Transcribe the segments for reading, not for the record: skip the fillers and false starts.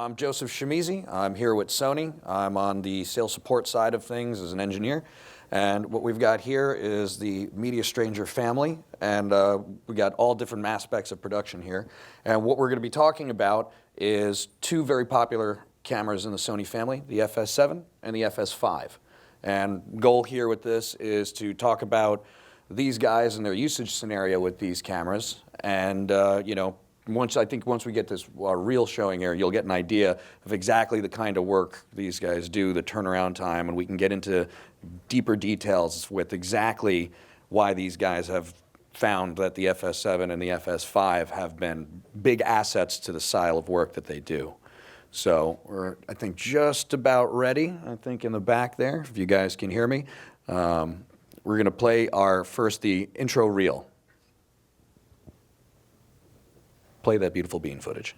I'm Joseph Shimizi. I'm here with Sony. I'm on the sales support side of things as an engineer. And what we've got here is the Media Stranger family. And we got all different aspects of production here. And what we're going to be talking about is two very popular cameras in the Sony family, the FS7 and the FS5. And goal here with this is to talk about these guys and their usage scenario with these cameras. And, once we get this reel showing here, you'll get an idea of exactly the kind of work these guys do, the turnaround time, and we can get into deeper details with exactly why these guys have found that the FS7 and the FS5 have been big assets to the style of work that they do. So we're, I think, just about ready, I think, in the back there, if you guys can hear me. We're going to play the intro reel. Play that beautiful bean footage.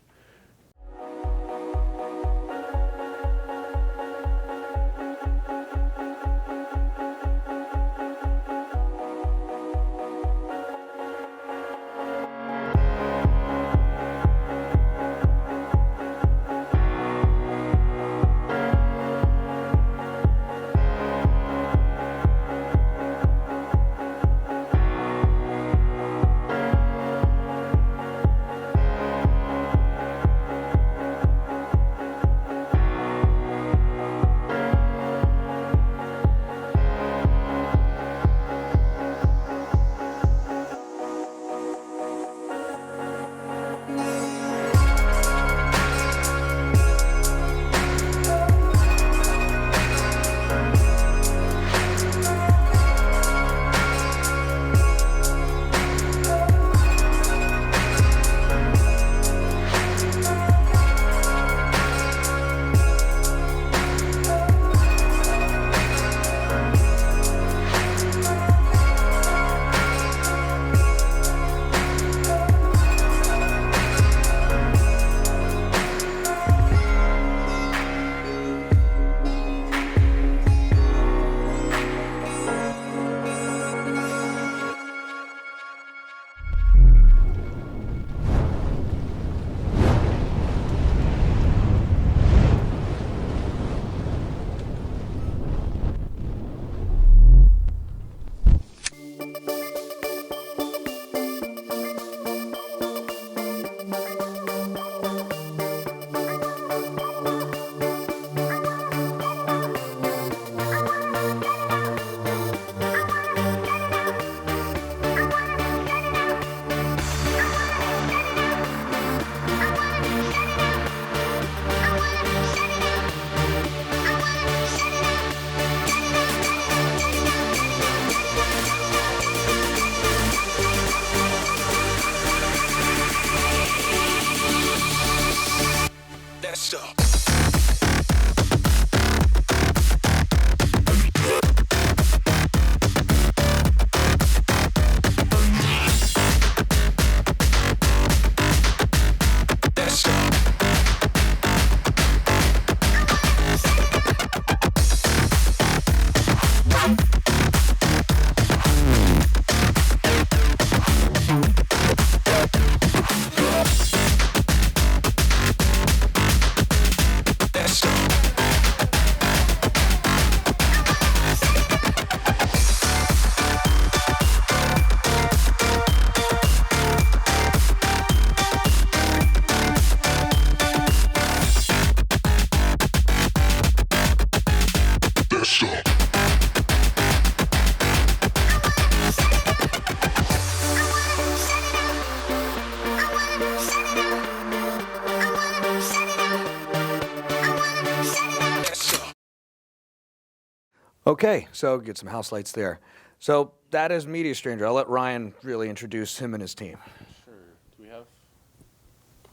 Okay, so get some house lights there. So that is Media Stranger. I'll let Ryan really introduce him and his team. Sure. Do we have?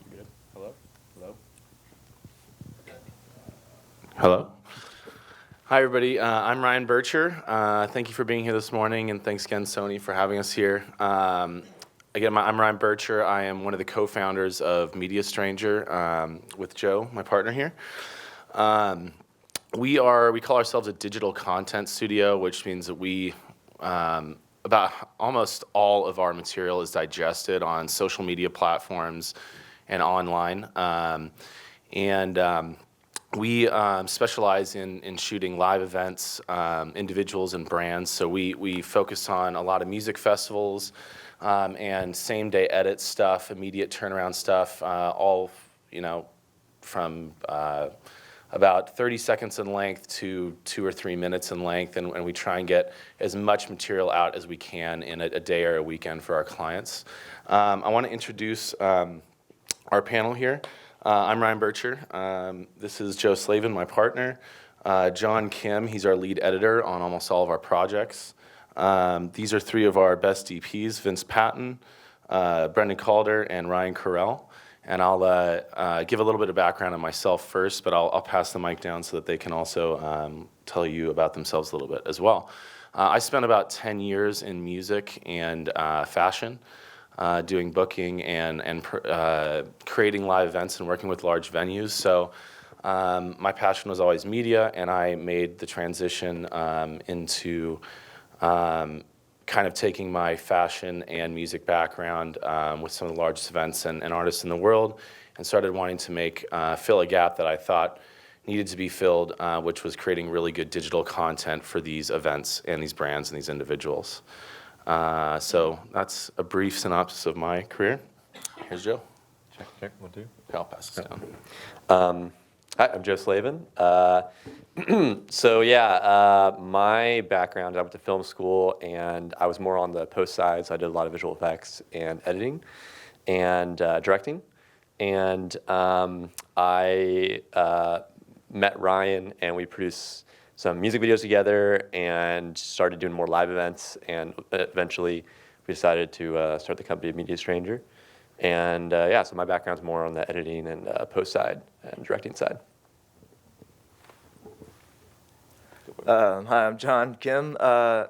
You good? Hello? Hello? Hello? Hi, everybody. I'm Ryan Birtcher. Thank you for being here this morning, and thanks again, Sony, for having us here. Again, I'm Ryan Birtcher. I am one of the co-founders of Media Stranger with Joe, my partner here. We call ourselves a digital content studio, which means that we about almost all of our material is digested on social media platforms and online. And we specialize in shooting live events, individuals and brands. So we focus on a lot of music festivals and same-day edit stuff, immediate turnaround stuff, all, from about 30 seconds in length to 2 or 3 minutes in length, and we try and get as much material out as we can in a day or a weekend for our clients. I want to introduce our panel here. I'm Ryan Birtcher. This is Joe Slavin, my partner. John Kim, he's our lead editor on almost all of our projects. These are 3 of our best DPs, Vince Patin, Brendan Calder, and Ryan Carell. And I'll give a little bit of background on myself first, but I'll pass the mic down so that they can also tell you about themselves a little bit as well. I spent about 10 years in music and fashion, doing booking and creating live events and working with large venues. So my passion was always media, and I made the transition into kind of taking my fashion and music background with some of the largest events and artists in the world, and started wanting to fill a gap that I thought needed to be filled, which was creating really good digital content for these events and these brands and these individuals. So that's a brief synopsis of my career. Here's Joe. Check, 1, 2. I'll pass this down. Hi, I'm Joe Slavin. My background, I went to film school, and I was more on the post side, so I did a lot of visual effects and editing and directing. And I met Ryan, and we produced some music videos together and started doing more live events, and eventually we decided to start the company Media Stranger. And so my background's more on the editing and post side and directing side. Hi, I'm John Kim. I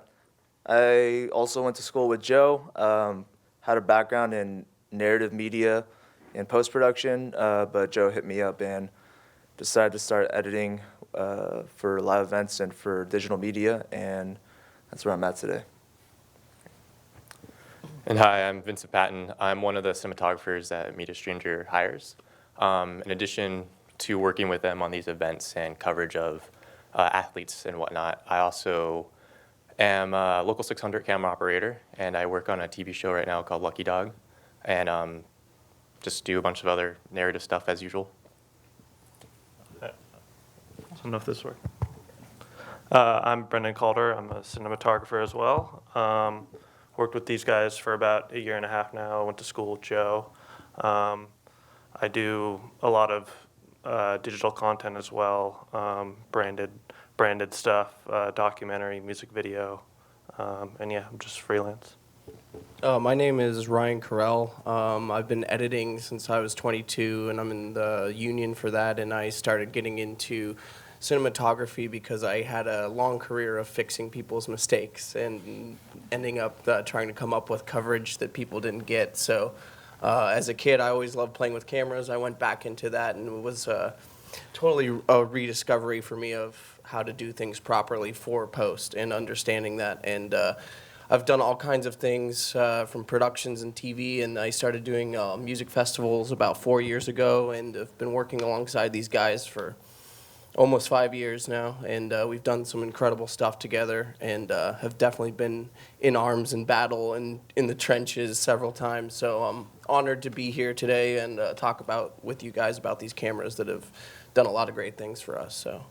also went to school with Joe, had a background in narrative media and post-production, but Joe hit me up and decided to start editing for live events and for digital media, and that's where I'm at today. And hi, I'm Vincent Patin. I'm one of the cinematographers that Media Stranger hires. In addition to working with them on these events and coverage of athletes and whatnot, I also am a local 600 camera operator, and I work on a TV show right now called Lucky Dog, and just do a bunch of other narrative stuff as usual. I don't know if this works. I'm Brendan Calder. I'm a cinematographer as well. Worked with these guys for about 1.5 years now. I went to school with Joe. I do a lot of digital content as well, branded stuff, documentary, music video, and yeah, I'm just freelance. My name is Ryan Carell. I've been editing since I was 22, and I'm in the union for that, and I started getting into cinematography because I had a long career of fixing people's mistakes and ending up trying to come up with coverage that people didn't get. So as a kid, I always loved playing with cameras. I went back into that, and it was totally a rediscovery for me of how to do things properly for post and understanding that. And I've done all kinds of things from productions and TV, and I started doing music festivals about 4 years ago, and I've been working alongside these guys for almost 5 years now, and we've done some incredible stuff together, and have definitely been in arms and battle and in the trenches several times. So I'm honored to be here today and talk with you guys about these cameras that have done a lot of great things for us. So,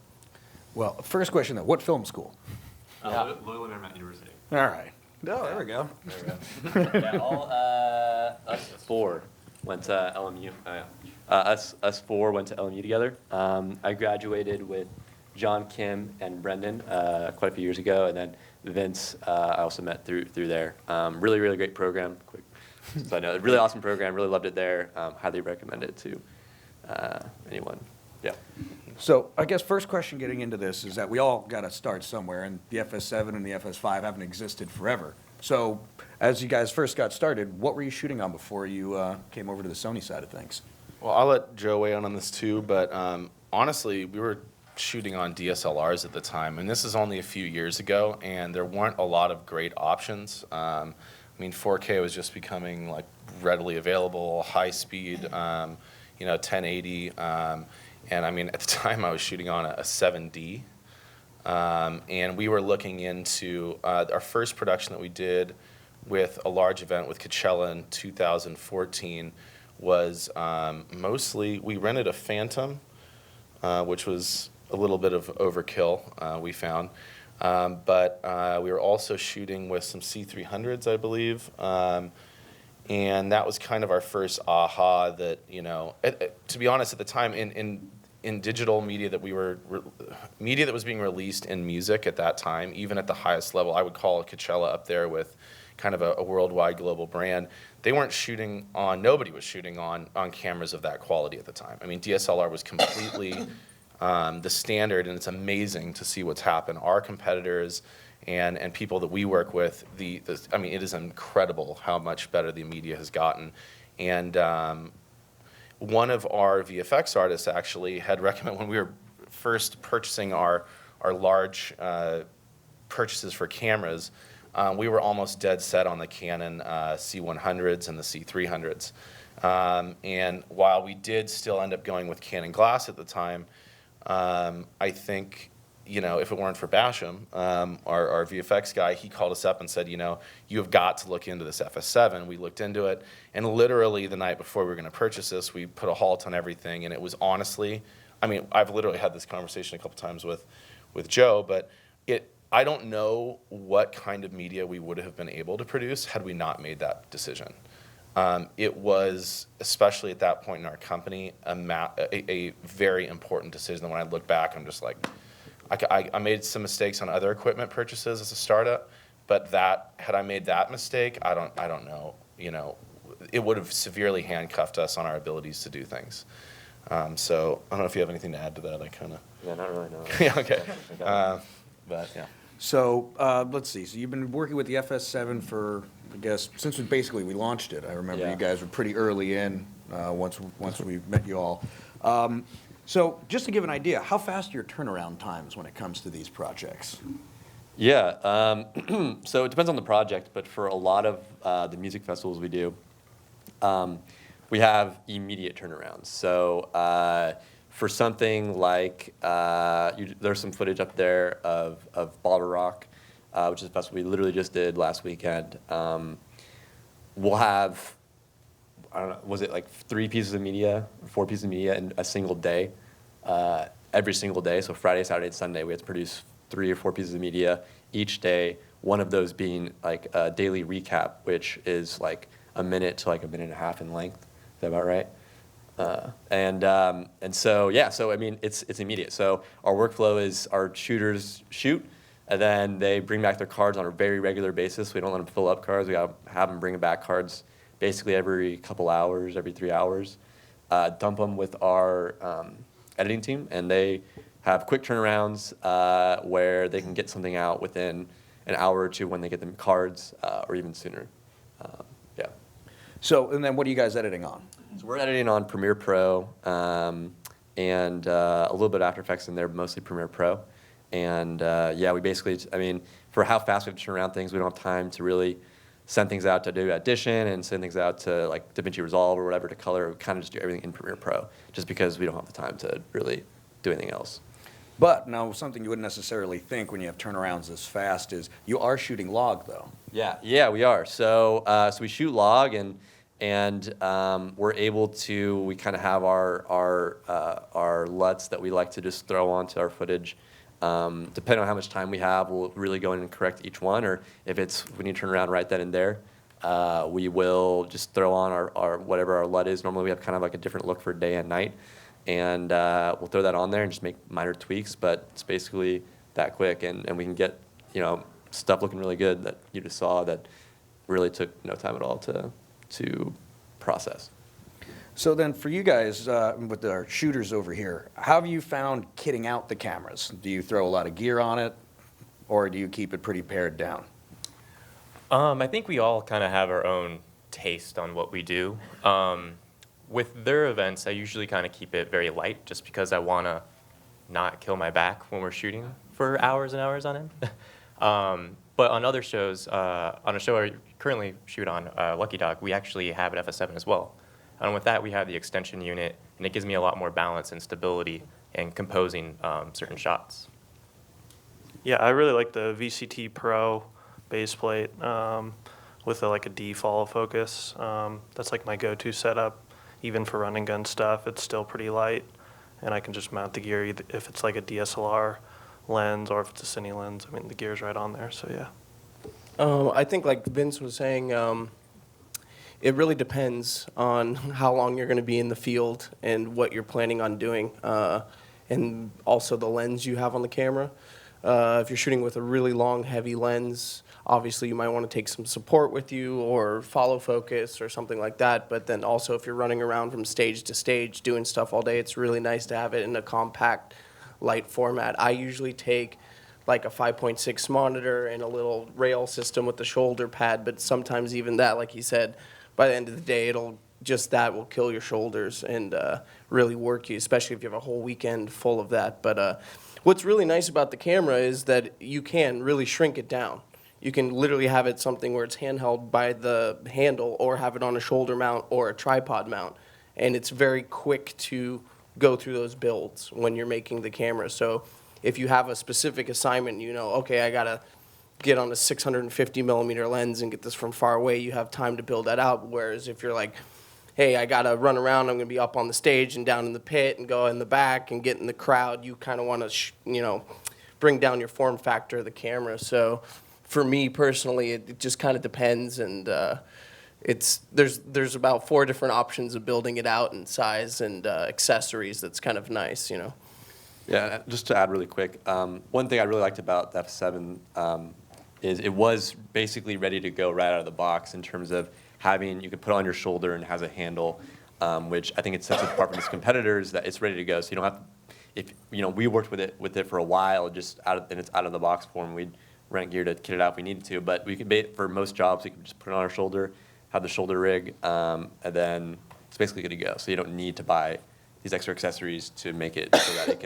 Well, first question though, what film school? Loyola Marymount University. All right. Oh, there we go. Us 4 went to LMU. Us 4 went to LMU together. I graduated with John Kim and Brendan quite a few years ago, and then Vince I also met through there. Really, really great program. Quick, so I know, really awesome program. Really loved it there. Highly recommend it to anyone. Yeah. So I guess first question getting into this is that we all got to start somewhere, and the FS7 and the FS5 haven't existed forever. So as you guys first got started, what were you shooting on before you came over to the Sony side of things? Well, I'll let Joe weigh in on this too, but honestly, we were shooting on DSLRs at the time, and this is only a few years ago, and there weren't a lot of great options. I mean, 4K was just becoming like readily available, high speed. 1080, and I mean at the time I was shooting on a 7D, and we were looking into our first production that we did with a large event with Coachella in 2014 was mostly we rented a Phantom, which was a little bit of overkill, we found. But we were also shooting with some C300s, I believe. And that was kind of our first aha that, to be honest, at the time in digital media that media that was being released in music at that time, even at the highest level, I would call Coachella up there with kind of a worldwide global brand. They weren't shooting on, nobody was shooting on cameras of that quality at the time. I mean, DSLR was completely the standard, and it's amazing to see what's happened. Our competitors and people that we work with, I mean, it is incredible how much better the media has gotten. And one of our VFX artists actually had recommended, when we were first purchasing our large purchases for cameras, we were almost dead set on the Canon C100s and the C300s. And while we did still end up going with Canon glass at the time, I think, if it weren't for Basham, our VFX guy, he called us up and said, you have got to look into this FS7. We looked into it, and literally the night before we were going to purchase this, we put a halt on everything, and it was honestly, I mean, I've literally had this conversation a couple times with Joe, but I don't know what kind of media we would have been able to produce had we not made that decision. It was, especially at that point in our company, a very important decision. When I look back, I'm just like, I made some mistakes on other equipment purchases as a startup, but had I made that mistake, I don't know. It would have severely handcuffed us on our abilities to do things. So I don't know if you have anything to add to that. Yeah, not really, no. Yeah, okay. But yeah. So let's see. So you've been working with the FS7 for, I guess, since we launched it. I remember Yeah. you guys were pretty early in once we met you all. So just to give an idea, how fast are your turnaround times when it comes to these projects? Yeah, so it depends on the project, but for a lot of the music festivals we do, we have immediate turnarounds. So for something like, there's some footage up there of Bottle Rock, which is a festival we literally just did last weekend. We'll have, I don't know, was it like 3 pieces of media, or 4 pieces of media in a single day, every single day. So Friday, Saturday, and Sunday, we had to produce 3 or 4 pieces of media each day, one of those being like a daily recap, which is like a minute to like a minute and a half in length. Is that about right? And so, yeah, so I mean, it's immediate. So our workflow is our shooters shoot, and then they bring back their cards on a very regular basis. We don't let them fill up cards. We have them bring back cards basically every couple hours, every 3 hours, dump them with our editing team, and they have quick turnarounds where they can get something out within an hour or 2 when they get them cards, or even sooner. Yeah. So, and then what are you guys editing on? So we're editing on Premiere Pro, and a little bit of After Effects in there, but mostly Premiere Pro. And yeah, we basically, I mean, for how fast we have to turn around things, we don't have time to really send things out to do Audition and send things out to like DaVinci Resolve or whatever to color. We kind of just do everything in Premiere Pro, just because we don't have the time to really do anything else. But now, something you wouldn't necessarily think when you have turnarounds this fast is you are shooting log, though. Yeah, we are. So so we shoot log, and we're able to, we kind of have our LUTs that we like to just throw onto our footage. Depending on how much time we have, we'll really go in and correct each one, or if we need to turn around right then and there, we will just throw on our whatever our LUT is. Normally we have kind of like a different look for day and night, and we'll throw that on there and just make minor tweaks, but it's basically that quick, and we can get, stuff looking really good that you just saw that really took no time at all to process. So then for you guys, with our shooters over here, how have you found kitting out the cameras? Do you throw a lot of gear on it, or do you keep it pretty pared down? I think we all kind of have our own taste on what we do. With their events, I usually kind of keep it very light, just because I want to not kill my back when we're shooting for hours and hours on end. But on other shows, on a show I currently shoot on, Lucky Dog, we actually have an FS7 as well. And with that, we have the extension unit and it gives me a lot more balance and stability in composing certain shots. Yeah, I really like the VCT Pro base plate with like a D follow focus. That's like my go-to setup, even for run and gun stuff. It's still pretty light, and I can just mount the gear if it's like a DSLR lens or if it's a Cine lens. I mean, the gear's right on there, so yeah. I think like Vince was saying, it really depends on how long you're going to be in the field and what you're planning on doing, and also the lens you have on the camera. If you're shooting with a really long, heavy lens, obviously you might want to take some support with you or follow focus or something like that. But then also if you're running around from stage to stage doing stuff all day, it's really nice to have it in a compact, light format. I usually take like a 5.6 monitor and a little rail system with the shoulder pad, but sometimes even that, like he said, by the end of the day, that will kill your shoulders and really work you, especially if you have a whole weekend full of that. But what's really nice about the camera is that you can really shrink it down. You can literally have it something where it's handheld by the handle or have it on a shoulder mount or a tripod mount. And it's very quick to go through those builds when you're making the camera. So if you have a specific assignment, okay, I got to get on a 650 millimeter lens and get this from far away, you have time to build that out. Whereas if you're like, hey, I got to run around, I'm going to be up on the stage and down in the pit and go in the back and get in the crowd, you kind of want to, bring down your form factor of the camera. So for me personally, it just kind of depends. And there's about 4 different options of building it out in size and accessories that's kind of nice, Yeah, just to add really quick, one thing I really liked about the F7 is it was basically ready to go right out of the box in terms of you could put it on your shoulder and has a handle, which I think it sets it apart from its competitors that it's ready to go. So you don't have to, we worked with it for a while, just in its out of the box form. We'd rent gear to kit it out if we needed to, but we could for most jobs we could just put it on our shoulder, have the shoulder rig, and then it's basically good to go. So you don't need to buy these extra accessories to make it so that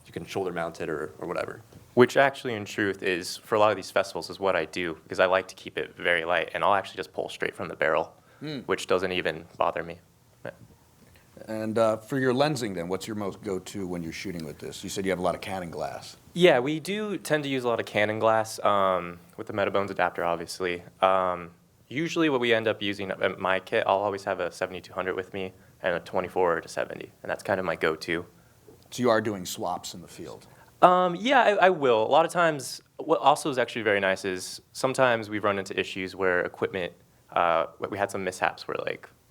you can shoulder mount it or whatever. Which actually, in truth, is for a lot of these festivals is what I do, because I like to keep it very light, and I'll actually just pull straight from the barrel, which doesn't even bother me. And for your lensing then, what's your most go-to when you're shooting with this? You said you have a lot of Canon glass. Yeah, we do tend to use a lot of Canon glass with the Metabones adapter, obviously. Usually what we end up using at my kit, I'll always have a 7200 with me and a 24 to 70, and that's kind of my go-to. So you are doing swaps in the field. Yeah, I will. A lot of times, what also is actually very nice is sometimes we've run into issues where equipment, we had some mishaps where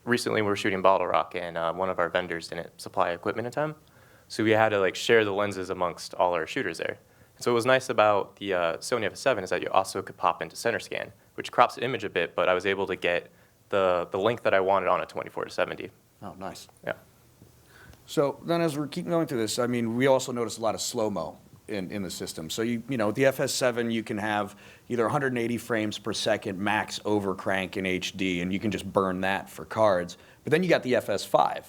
recently we were shooting Bottle Rock and one of our vendors didn't supply equipment in time. So we had to share the lenses amongst all our shooters there. So what was nice about the Sony FS7 is that you also could pop into center scan, which crops the image a bit, but I was able to get the length that I wanted on a 24 to 70. Oh, nice. Yeah. So then as we're keeping going through this, I mean, we also notice a lot of slow-mo in the system. So, with the FS7, you can have either 180 frames per second max over crank in HD, and you can just burn that for cards. But then you got the FS5.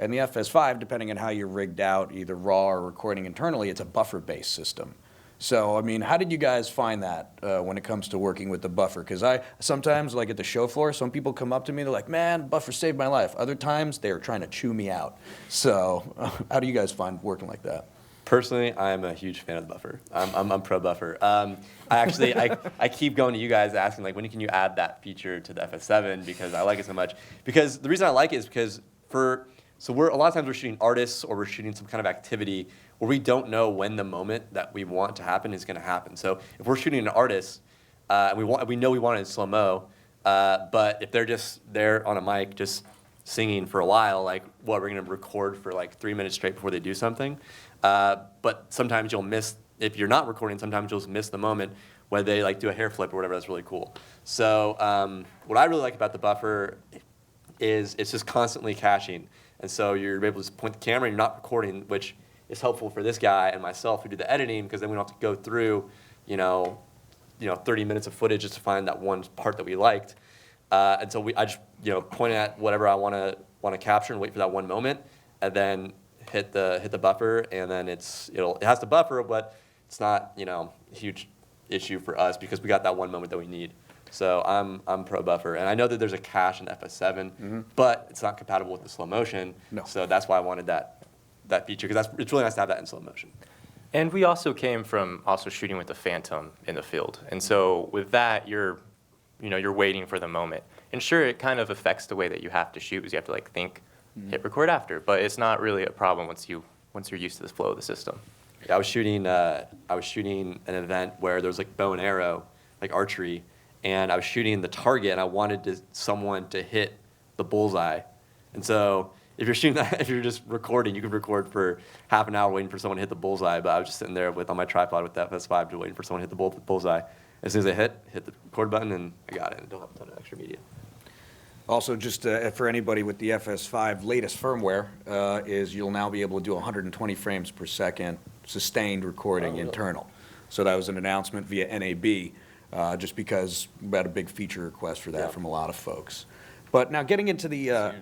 And the FS5, depending on how you're rigged out, either raw or recording internally, it's a buffer-based system. So, I mean, how did you guys find that when it comes to working with the buffer? Because I sometimes, at the show floor, some people come up to me, they're like, man, buffer saved my life. Other times, they're trying to chew me out. So, how do you guys find working like that? Personally, I'm a huge fan of the buffer. I'm pro buffer. I keep going to you guys asking, when can you add that feature to the FS7 because I like it so much. Because the reason I like it is because a lot of times we're shooting artists or we're shooting some kind of activity where we don't know when the moment that we want to happen is going to happen. So if we're shooting an artist, and we know we want it in slow-mo, but if they're just there on a mic just singing for a while, we're going to record for 3 minutes straight before they do something. But sometimes you'll miss, if you're not recording, sometimes you'll miss the moment where they do a hair flip or whatever. That's really cool. So what I really like about the buffer is it's just constantly caching. And so you're able to just point the camera and you're not recording, which is helpful for this guy and myself who do the editing because then we don't have to go through, 30 minutes of footage just to find that one part that we liked. And so I just, point at whatever I want to capture and wait for that one moment, and then hit the buffer, and then it has to buffer, but it's not a huge issue for us because we got that one moment that we need. So I'm pro buffer, and I know that there's a cache in FS7, but it's not compatible with the slow motion. No. So that's why I wanted that feature, because it's really nice to have that in slow motion. And we also came from also shooting with the Phantom in the field. And so with that, you're waiting for the moment. And sure, it kind of affects the way that you have to shoot, because you have to like think, hit record after. But it's not really a problem once you're used to the flow of the system. Yeah, I was shooting an event where there was like bow and arrow, like archery, and I was shooting the target, and I wanted someone to hit the bullseye. And so if you're shooting that, if you're just recording, you could record for half an hour waiting for someone to hit the bullseye. But I was just sitting there on my tripod with the FS5, just waiting for someone to hit the bullseye. As soon as I hit the record button, and I got it. And don't have a ton of extra media. Also, just for anybody with the FS5 latest firmware, is you'll now be able to do 120 frames per second sustained recording internal. So that was an announcement via NAB, just because we had a big feature request for that from a lot of folks. But now getting into the,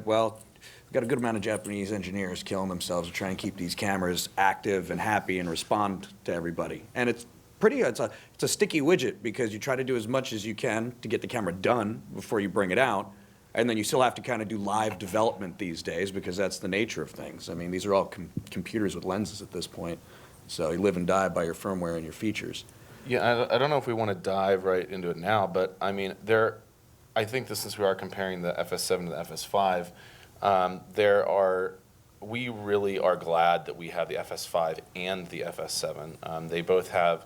well, we've got a good amount of Japanese engineers killing themselves to try and keep these cameras active and happy and respond to everybody. And it's a sticky widget, because you try to do as much as you can to get the camera done before you bring it out, and then you still have to kind of do live development these days, because that's the nature of things. I mean, these are all computers with lenses at this point, so you live and die by your firmware and your features. Yeah, I don't know if we want to dive right into it now, but I mean, I think that since we are comparing the FS7 to the FS5, we really are glad that we have the FS5 and the FS7. They both have,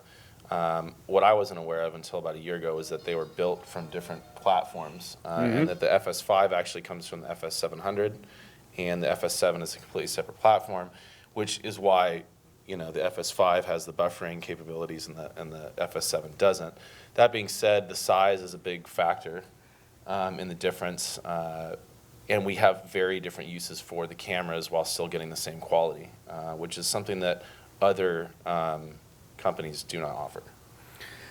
what I wasn't aware of until about a year ago, is that they were built from different platforms, and that the FS5 actually comes from the FS700, and the FS7 is a completely separate platform, which is why the FS5 has the buffering capabilities and the FS7 doesn't. That being said, the size is a big factor in the difference, and we have very different uses for the cameras while still getting the same quality, which is something that other companies do not offer.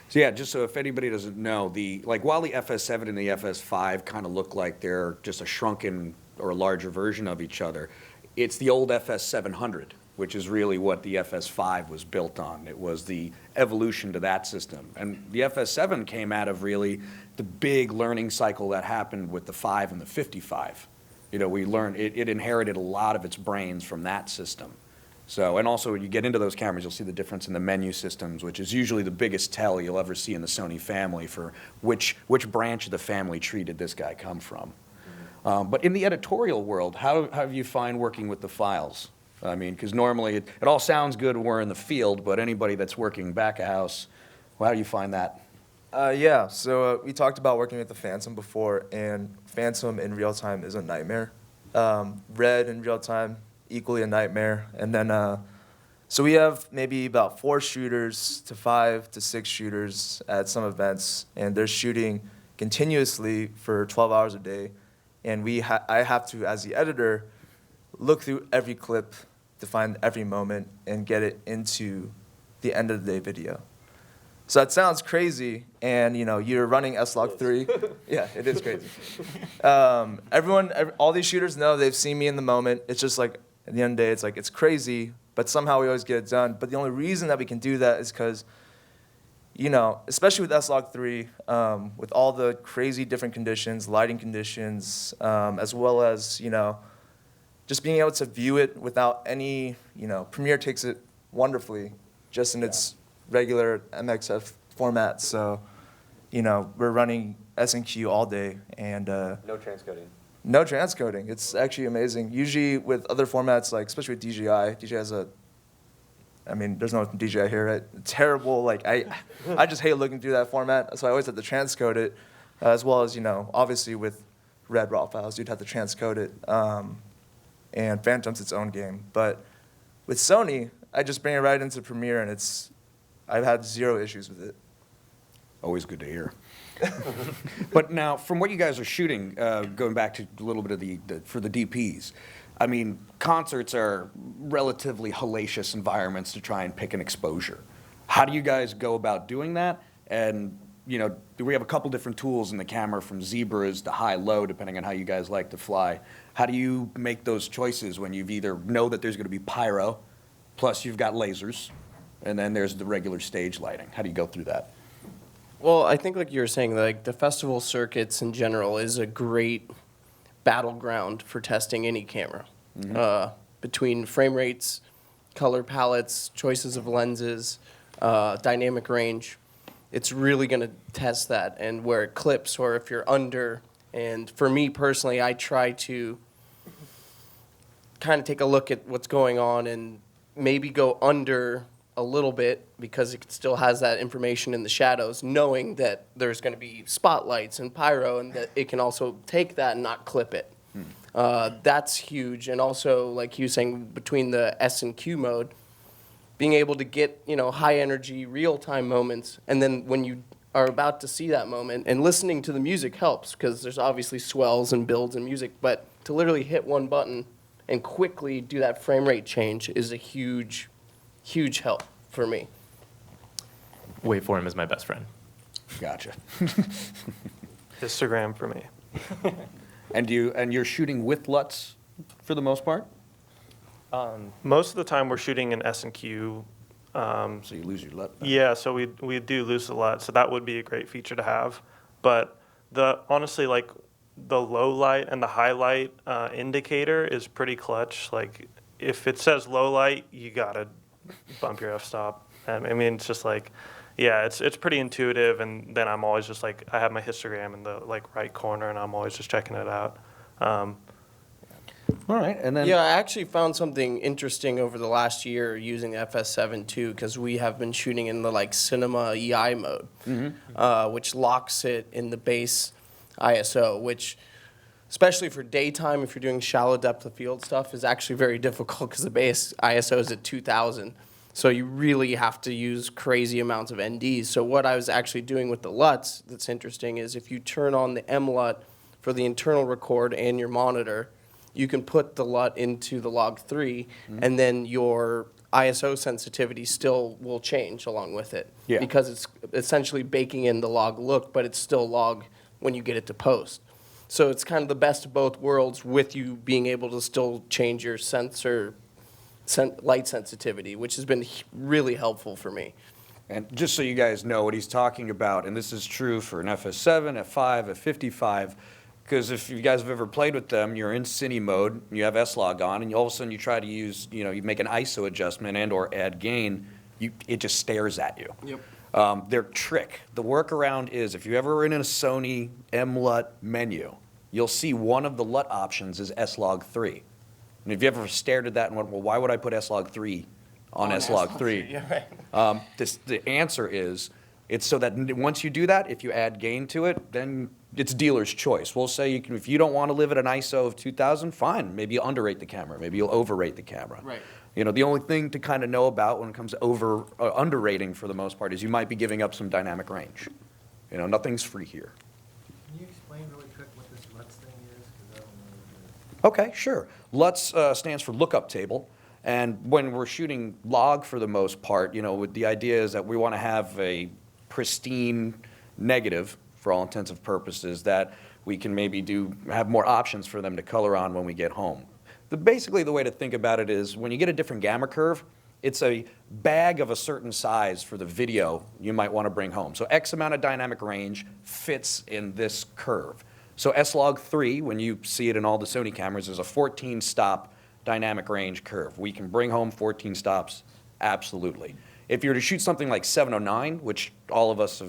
So yeah, just so if anybody doesn't know, while the FS7 and the FS5 kind of look like they're just a shrunken or a larger version of each other, it's the old FS700, which is really what the FS5 was built on. It was the evolution to that system. And the FS7 came out of really the big learning cycle that happened with the 5 and the 55. We learned, it inherited a lot of its brains from that system. So, and also when you get into those cameras, you'll see the difference in the menu systems, which is usually the biggest tell you'll ever see in the Sony family for which branch of the family tree did this guy come from. But in the editorial world, how have you find working with the files? I mean, because normally it all sounds good when we're in the field, but anybody that's working back of house, well, how do you find that? Yeah, so we talked about working with the Phantom before, and Phantom in real time is a nightmare. Red in real time, equally a nightmare. And then, so we have maybe about 4 shooters to 5 to 6 shooters at some events, and they're shooting continuously for 12 hours a day. And I have to, as the editor, look through every clip to find every moment and get it into the end of the day video. So that sounds crazy, and you're running S-Log3. Yeah, it is crazy. All these shooters know, they've seen me in the moment. It's just like, at the end of the day, it's like, it's crazy, but somehow we always get it done. But the only reason that we can do that is because, especially with S-Log3, with all the crazy different conditions, lighting conditions, as well as, just being able to view it without any, Premiere takes it wonderfully, just in its regular MXF format. So, we're running S&Q all day, and No transcoding. no transcoding. It's actually amazing. Usually with other formats, especially with DJI has there's no DJI here, right? It's terrible. I just hate looking through that format, so I always have to transcode it, as well as, obviously with red raw files, you'd have to transcode it. And Phantom's its own game. But with Sony, I just bring it right into Premiere, and I've had 0 issues with it. Always good to hear. But now, from what you guys are shooting, going back to a little bit of for the DPs, I mean, concerts are relatively hellacious environments to try and pick an exposure. How do you guys go about doing that? And, do we have a couple different tools in the camera, from zebras to high-low, depending on how you guys like to fly? How do you make those choices when you've either know that there's going to be pyro, plus you've got lasers, and then there's the regular stage lighting? How do you go through that? Well, I think like you were saying, like the festival circuits in general is a great battleground for testing any camera. Between frame rates, color palettes, choices of lenses, dynamic range, it's really going to test that and where it clips or if you're under. And for me personally, I try to kind of take a look at what's going on and maybe go under a little bit because it still has that information in the shadows, knowing that there's going to be spotlights and pyro and that it can also take that and not clip it. That's huge. And also, like you were saying, between the S and Q mode, being able to get, high energy, real-time moments, and then when you are about to see that moment, and listening to the music helps because there's obviously swells and builds in music, but to literally hit one button and quickly do that frame rate change is a huge help for me. Waveform is my best friend. Gotcha. Histogram for me. And you're shooting with LUTs for the most part? Most of the time we're shooting in S and Q. So you lose your LUT. Yeah, so we do lose a lot, so that would be a great feature to have. But honestly, like the low light and the high light indicator is pretty clutch. Like if it says low light, you gotta bump your f-stop. I mean, it's just like, yeah, it's pretty intuitive. And then I'm always just like, I have my histogram in the like right corner, and I'm always just checking it out. All right, and then Yeah, I actually found something interesting over the last year using FS7 too, because we have been shooting in the like cinema EI mode, which locks it in the base ISO, which especially for daytime, if you're doing shallow depth of field stuff, is actually very difficult because the base ISO is at 2000. So you really have to use crazy amounts of NDs. So what I was actually doing with the LUTs that's interesting is if you turn on the M-LUT for the internal record and your monitor, you can put the LUT into the log 3, and then your ISO sensitivity still will change along with it. Yeah. Because it's essentially baking in the log look, but it's still log when you get it to post. So it's kind of the best of both worlds with you being able to still change your sensor light sensitivity, which has been really helpful for me. And just so you guys know what he's talking about, and this is true for an FS7, F5, F55, because if you guys have ever played with them, you're in Cine mode, you have S-Log on, and all of a sudden you try to use, you make an ISO adjustment and or add gain, it just stares at you. Yep. Their trick, the workaround is if you ever are in a Sony M-LUT menu, you'll see one of the LUT options is S-Log 3. And if you ever stared at that and went, well, why would I put S-Log 3 on S-Log 3? Yeah, right. The answer is, it's so that once you do that, if you add gain to it, then it's dealer's choice. We'll say if you don't want to live at an ISO of 2000, fine. Maybe you'll underrate the camera. Maybe you'll overrate the camera. Right. The only thing to kind of know about when it comes to underrating for the most part is you might be giving up some dynamic range. Nothing's free here. Can you explain really quick what this LUTs thing is? 'Cause I don't know what it is. Okay, sure. LUTs stands for lookup table. And when we're shooting log for the most part, with the idea is that we want to have a pristine negative for all intents and purposes that we can maybe have more options for them to color on when we get home. Basically, the way to think about it is when you get a different gamma curve, it's a bag of a certain size for the video you might want to bring home. So X amount of dynamic range fits in this curve. So S-Log 3, when you see it in all the Sony cameras, is a 14-stop dynamic range curve. We can bring home 14 stops, absolutely. If you were to shoot something like 709, which all of us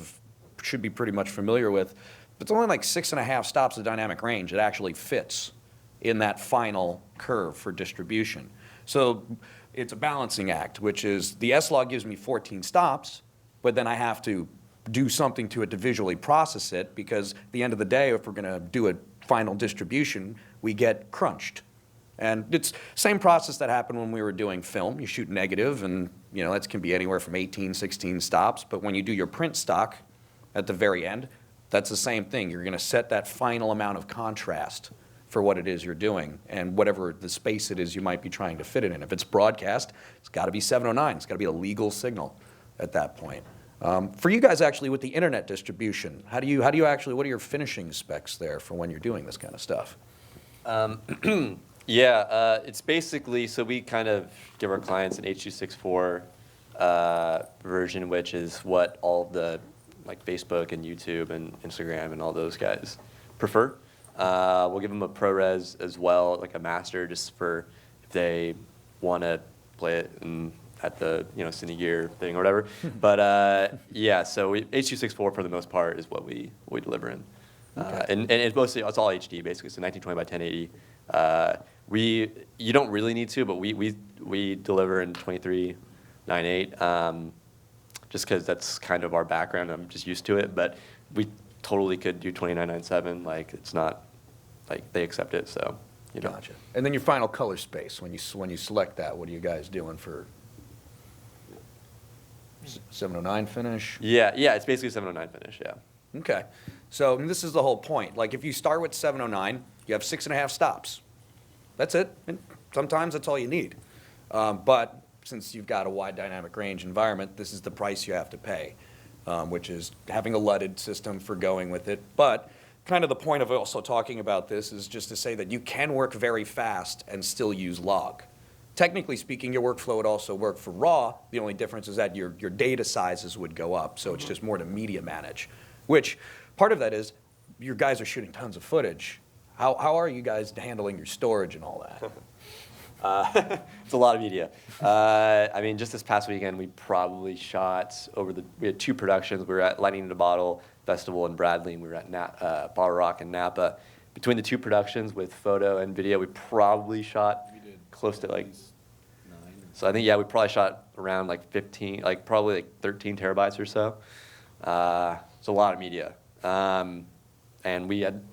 should be pretty much familiar with, it's only like 6.5 stops of dynamic range. It actually fits in that final curve for distribution. So it's a balancing act, which is the S-Log gives me 14 stops, but then I have to do something to it to visually process it, because at the end of the day, if we're going to do a final distribution, we get crunched. And it's same process that happened when we were doing film. You shoot negative, and that can be anywhere from 18, 16 stops. But when you do your print stock at the very end, that's the same thing. You're going to set that final amount of contrast for what it is you're doing and whatever the space it is you might be trying to fit it in. If it's broadcast, it's got to be 709. It's got to be a legal signal at that point. For you guys, actually, with the internet distribution, how do you actually? What are your finishing specs there for when you're doing this kind of stuff? Yeah, it's basically, so we kind of give our clients an H.264 version, which is what all the like Facebook and YouTube and Instagram and all those guys prefer. We'll give them a ProRes as well, like a master, just for if they want to play it at the Cine Gear thing or whatever. But yeah, so H.264 for the most part is what we deliver in, and it's mostly it's all HD basically, so 1920 by 1080. You don't really need to, but we deliver in 2398, just because that's kind of our background. I'm just used to it, but we totally could do 2997. Like it's not like they accept it, so Gotcha. And then your final color space, when you select that, what are you guys doing for 709 finish? Yeah, it's basically 709 finish. Yeah. Okay. So this is the whole point. Like if you start with 709, you have 6.5 stops. That's it. And sometimes that's all you need. But since you've got a wide dynamic range environment, this is the price you have to pay, which is having a LUTed system for going with it. But kind of the point of also talking about this is just to say that you can work very fast and still use log. Technically speaking, your workflow would also work for RAW. The only difference is that your data sizes would go up, so it's just more to media manage, which part of that is your guys are shooting tons of footage. How are you guys handling your storage and all that? It's a lot of media. I mean, just this past weekend, we probably shot we had 2 productions. We were at Lightning in a Bottle Festival in Bradley, and we were at Bottle Rock in Napa. Between the 2 productions with photo and video, we probably shot close to like 9. So I think, yeah, we probably shot around like 15, like probably like 13 terabytes or so. It's a lot of media. And we had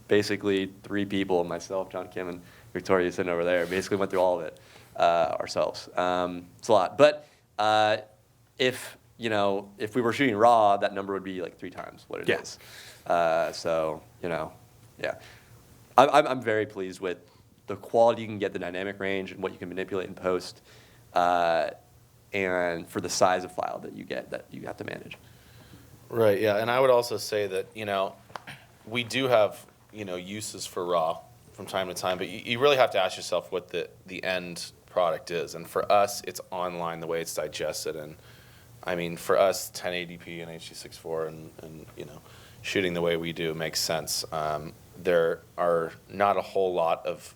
basically 3 people, myself, John Kim, and Victoria sitting over there, basically went through all of it ourselves. It's a lot. But if we were shooting RAW, that number would be like 3 times what it is. So, yeah. I'm very pleased with the quality you can get, the dynamic range, and what you can manipulate in post, and for the size of file that you get that you have to manage. Right, yeah, and I would also say that, we do have, uses for RAW from time to time, but you really have to ask yourself what the end product is. And for us, it's online, the way it's digested. And I mean, for us, 1080p and H.264 and shooting the way we do makes sense. There are not a whole lot of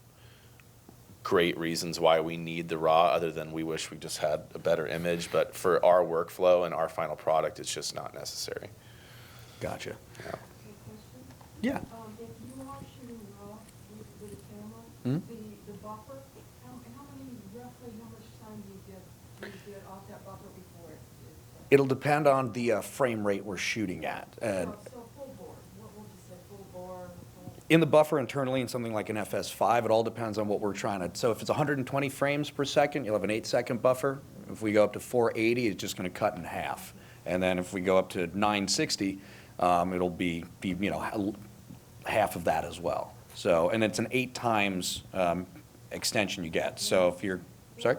great reasons why we need the RAW, other than we wish we just had a better image. But for our workflow and our final product, it's just not necessary. Gotcha. Yeah. Yeah. If you are shooting RAW with a camera, the buffer, roughly how much time do you get off that buffer before it? It'll depend on the frame rate we're shooting at. So full bore, what would you say, full bore? In the buffer internally in something like an FS5, it all depends on what we're trying to. So if it's 120 frames per second, you'll have an 8-second buffer. If we go up to 480, it's just going to cut in half. And then if we go up to 960, it'll be half of that as well. So, and it's an 8 times extension you get. So if you're, sorry?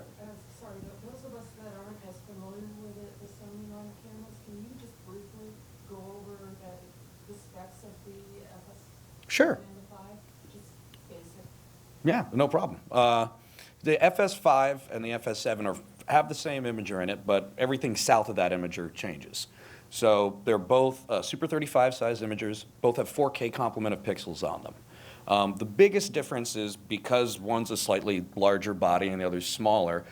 Sorry, those of us that aren't as familiar with the Sony line of cameras, can you just briefly go over the specs of the FS5 Sure. and the 5? Just basic. Yeah, no problem. The FS5 and the FS7 have the same imager in it, but everything south of that imager changes. So they're both Super 35 size imagers, both have 4K complement of pixels on them. The biggest difference is because one's a slightly larger body and the other's smaller,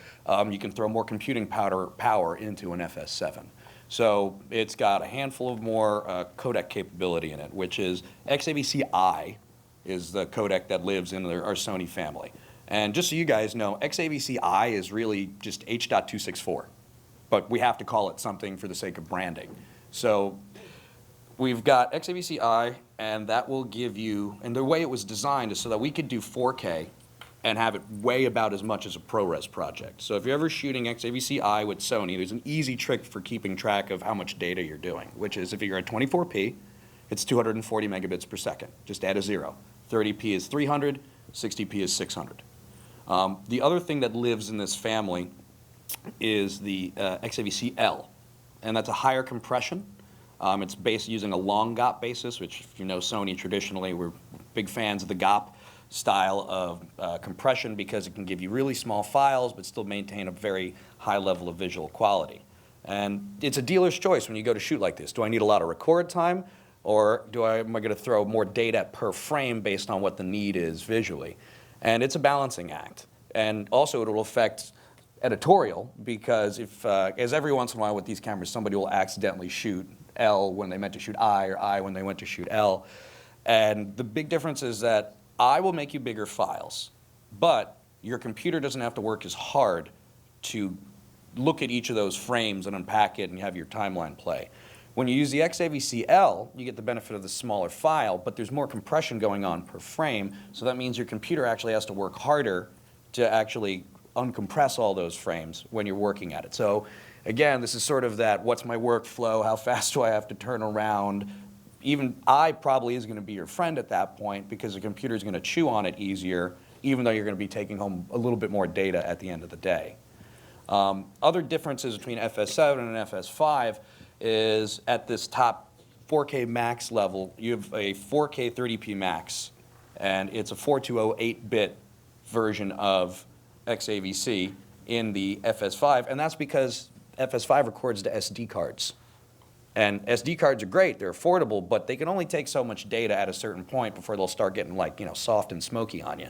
you can throw more computing power into an FS7. So it's got a handful of more codec capability in it, which is XAVC-I is the codec that lives in our Sony family. And just so you guys know, XAVC-I is really just H.264, but we have to call it something for the sake of branding. So we've got XAVC-I, and that will give you, and the way it was designed is so that we could do 4K and have it way about as much as a ProRes project. So if you're ever shooting XAVC-I with Sony, there's an easy trick for keeping track of how much data you're doing, which is if you're at 24p, it's 240 megabits per second. Just add a 0. 30p is 300, 60p is 600. The other thing that lives in this family is the XAVC-L, and that's a higher compression. It's based using a long GOP basis, which if you know Sony traditionally, we're big fans of the GOP style of compression because it can give you really small files but still maintain a very high level of visual quality. And it's a dealer's choice when you go to shoot like this. Do I need a lot of record time, or am I going to throw more data per frame based on what the need is visually? And it's a balancing act. And also it will affect editorial, because if, as every once in a while with these cameras, somebody will accidentally shoot L when they meant to shoot I, or I when they went to shoot L. And the big difference is that I will make you bigger files, but your computer doesn't have to work as hard to look at each of those frames and unpack it and have your timeline play. When you use the XAVC-L, you get the benefit of the smaller file, but there's more compression going on per frame, so that means your computer actually has to work harder to actually uncompress all those frames when you're working at it. So again, this is sort of that, what's my workflow, how fast do I have to turn around? Even I probably is going to be your friend at that point, because the computer is going to chew on it easier, even though you're going to be taking home a little bit more data at the end of the day. Other differences between FS7 and FS5 is at this top 4K max level, you have a 4K 30p max, and it's a 4208-bit version of XAVC in the FS5, and that's because FS5 records to SD cards. And SD cards are great, they're affordable, but they can only take so much data at a certain point before they'll start getting soft and smoky on you.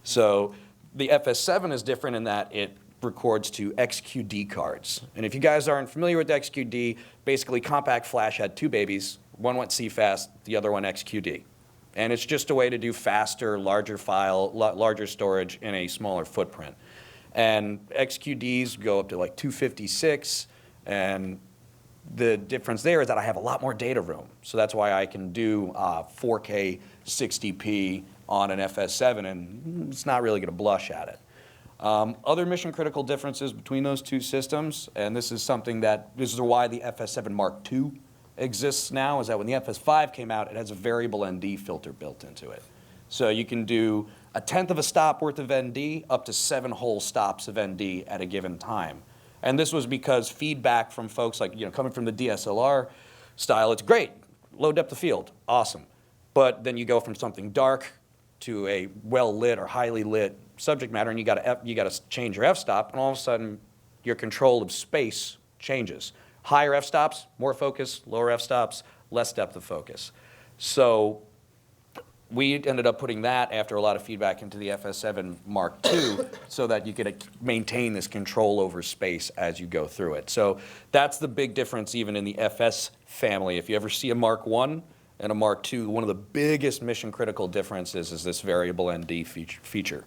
So the FS7 is different in that it records to XQD cards. And if you guys aren't familiar with XQD, basically Compact Flash had two babies. One went CFast, the other one XQD. And it's just a way to do faster, larger file, larger storage in a smaller footprint. And XQDs go up to like 256, and the difference there is that I have a lot more data room. So that's why I can do 4K 60p on an FS7, and it's not really going to blush at it. Other mission critical differences between those two systems, and this is why the FS7 Mark II exists now, is that when the FS5 came out, it has a variable ND filter built into it. So you can do 1/10 of a stop worth of ND up to 7 whole stops of ND at a given time. And this was because feedback from folks coming from the DSLR style, it's great, low depth of field, awesome. But then you go from something dark to a well-lit or highly lit subject matter, and you got to change your f-stop, and all of a sudden your control of space changes. Higher f-stops, more focus; lower f-stops, less depth of focus. So we ended up putting that, after a lot of feedback, into the FS7 Mark II so that you could maintain this control over space as you go through it. So that's the big difference even in the FS family. If you ever see a Mark I and a Mark II, one of the biggest mission critical differences is this variable ND feature.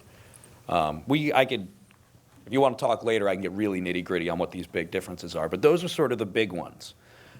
If you want to talk later, I can get really nitty gritty on what these big differences are, but those are sort of the big ones.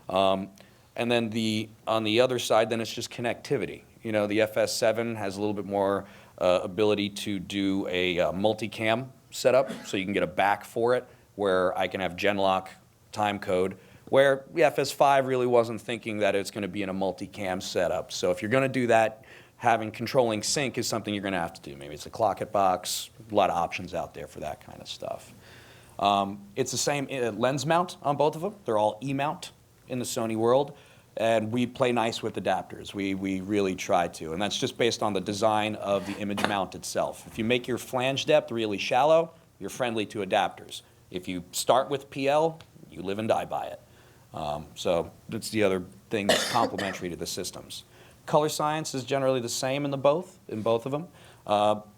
And then on the other side, then it's just connectivity. The FS7 has a little bit more ability to do a multicam setup, so you can get a back for it, where I can have Genlock time code, where the FS5 really wasn't thinking that it's going to be in a multicam setup. So if you're going to do that, controlling sync is something you're going to have to do. Maybe it's a Clocket box, a lot of options out there for that kind of stuff. It's the same lens mount on both of them. They're all E-mount in the Sony world. And we play nice with adapters. We really try to. And that's just based on the design of the image mount itself. If you make your flange depth really shallow, you're friendly to adapters. If you start with PL, you live and die by it. So that's the other thing that's complementary to the systems. Color science is generally the same in both of them.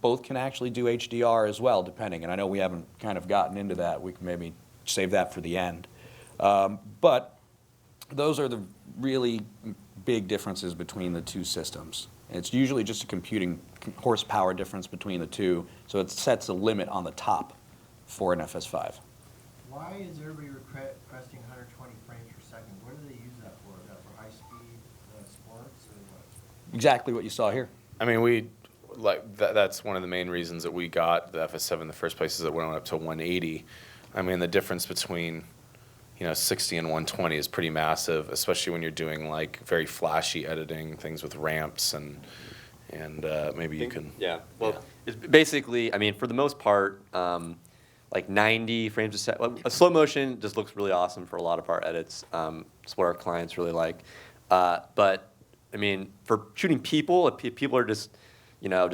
Both can actually do HDR as well, depending. And I know we haven't kind of gotten into that. We can maybe save that for the end. But those are the really big differences between the two systems. And it's usually just a computing horsepower difference between the two, so it sets a limit on the top for an FS5. Why is everybody requesting 120 frames per second? What do they use that for? Is that for high-speed sports or what? Exactly what you saw here. I mean, that's one of the main reasons that we got the FS7 in the first place, is that we went up to 180. I mean, the difference between 60 and 120 is pretty massive, especially when you're doing very flashy editing, things with ramps and maybe you can. Yeah. Well, it's basically, I mean, for the most part, 90 frames a second. A slow motion just looks really awesome for a lot of our edits. It's what our clients really like. But I mean, for shooting people, if people are just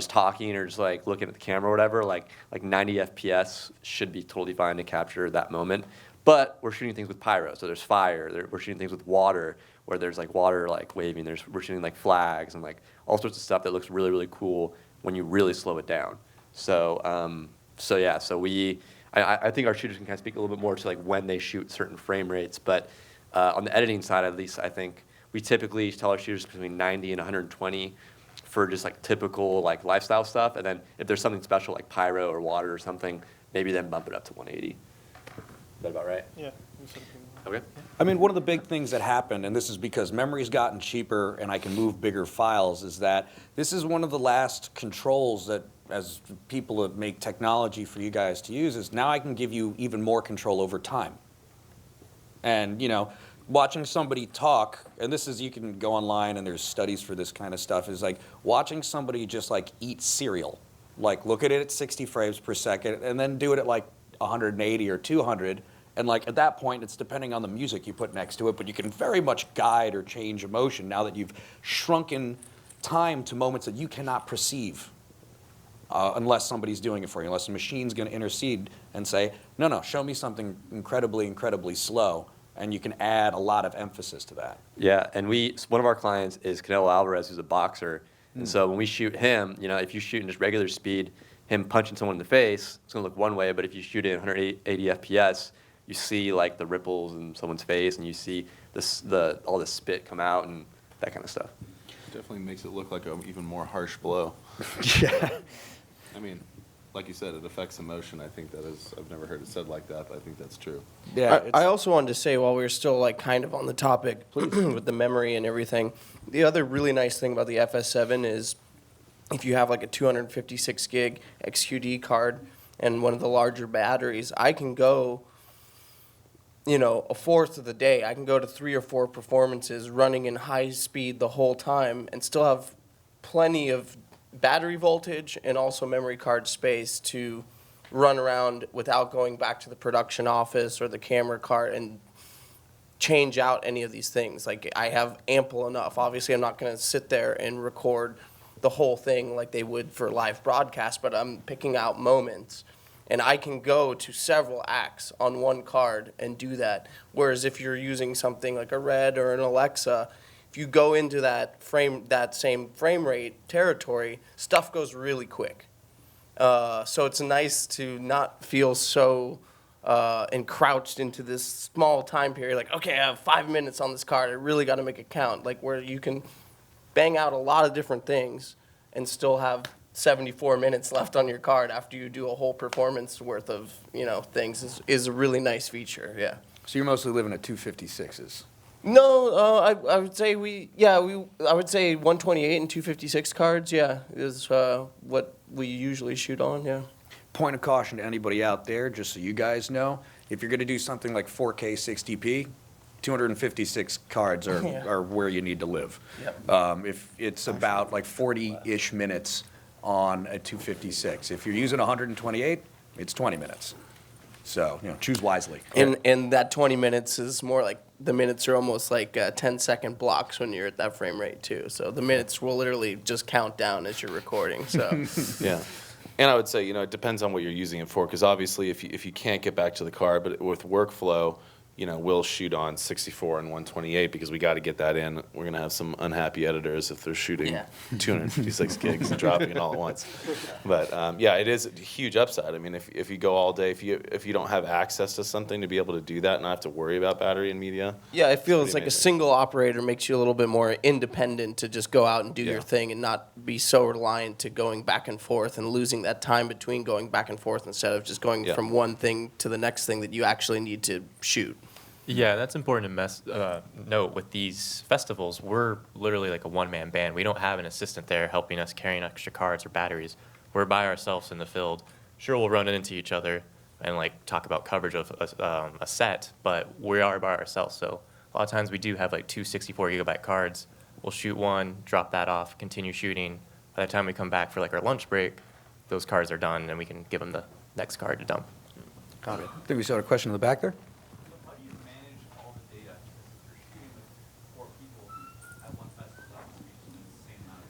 talking or just looking at the camera or whatever, like 90 FPS should be totally fine to capture that moment. But we're shooting things with pyro, so there's fire. We're shooting things with water, where there's like water like waving. We're shooting like flags and like all sorts of stuff that looks really, really cool when you really slow it down. So I think our shooters can kind of speak a little bit more to like when they shoot certain frame rates. But on the editing side, at least, I think we typically tell our shooters between 90 and 120 for just like typical like lifestyle stuff. And then if there's something special like pyro or water or something, maybe then bump it up to 180. Is that about right? Yeah. Okay. I mean, one of the big things that happened, and this is because memory's gotten cheaper and I can move bigger files, is that this is one of the last controls that, as people that make technology for you guys to use, is now I can give you even more control over time. And, you know, watching somebody talk, and this is, you can go online and there's studies for this kind of stuff, is like watching somebody just like eat cereal. Like look at it at 60 frames per second and then do it at like 180 or 200. And like at that point, it's depending on the music you put next to it, but you can very much guide or change emotion now that you've shrunken time to moments that you cannot perceive unless somebody's doing it for you, unless the machine's going to intercede and say, no, show me something incredibly, incredibly slow. And you can add a lot of emphasis to that. Yeah, and one of our clients is Canelo Álvarez, who's a boxer. And so when we shoot him, you know, if you shoot in just regular speed, him punching someone in the face, it's going to look one way, but if you shoot it at 180 FPS, you see like the ripples in someone's face, and you see all the spit come out and that kind of stuff. Definitely makes it look like an even more harsh blow. Yeah. I mean, like you said, it affects emotion. I think that is, I've never heard it said like that, but I think that's true. Yeah. I also wanted to say, while we were still like kind of on the topic with the memory and everything, the other really nice thing about the FS7 is if you have like a 256 gig XQD card and one of the larger batteries, I can go, you know, a fourth of the day. I can go to 3 or 4 performances running in high speed the whole time and still have plenty of battery voltage and also memory card space to run around without going back to the production office or the camera cart and change out any of these things. Like, I have ample enough. Obviously, I'm not going to sit there and record the whole thing like they would for live broadcast, but I'm picking out moments. And I can go to several acts on one card and do that. Whereas if you're using something like a Red or an Alexa, if you go into that same frame rate territory, stuff goes really quick. So it's nice to not feel so encroached into this small time period. Like, okay, I have 5 minutes on this card. I really got to make it count. Like, where you can bang out a lot of different things and still have 74 minutes left on your card after you do a whole performance worth of, you know, things is a really nice feature. Yeah. So you're mostly living at 256s. No, I would say I would say 128 and 256 cards. Yeah, is what we usually shoot on. Yeah. Point of caution to anybody out there, just so you guys know, if you're going to do something like 4K 60p, 256 cards are where you need to live. Yep. If it's about like 40-ish minutes on a 256. If you're using 128, it's 20 minutes. So, you know, choose wisely. And that 20 minutes is more like the minutes are almost like 10-second blocks when you're at that frame rate too. So the minutes will literally just count down as you're recording. So Yeah. And I would say, you know, it depends on what you're using it for, because obviously if you can't get back to the card, but with workflow, you know, we'll shoot on 64 and 128 because we got to get that in. We're going to have some unhappy editors if they're shooting 256 gigs and dropping it all at once. But yeah, it is a huge upside. I mean, if you go all day, if you don't have access to something to be able to do that and not have to worry about battery and media. yeah, it feels like a amazing. single operator makes you a little bit more independent to just go out and do Yeah. your thing and not be so reliant to going back and forth and losing that time between going back and forth instead of just going Yeah. from one thing to the next thing that you actually need to shoot. Yeah, that's important to note with these festivals. We're literally like a one-man band. We don't have an assistant there helping us carrying extra cards or batteries. We're by ourselves in the field. Sure, we'll run into each other and like talk about coverage of a set, but we are by ourselves. So a lot of times we do have like 2 64-gigabyte cards. We'll shoot one, drop that off, continue shooting. By the time we come back for like our lunch break, those cards are done, and we can give them the next card to dump. Got it. I think we saw a question in the back there. How do you manage all the data? Because if you're shooting with 4 people at one festival, that must be the same amount of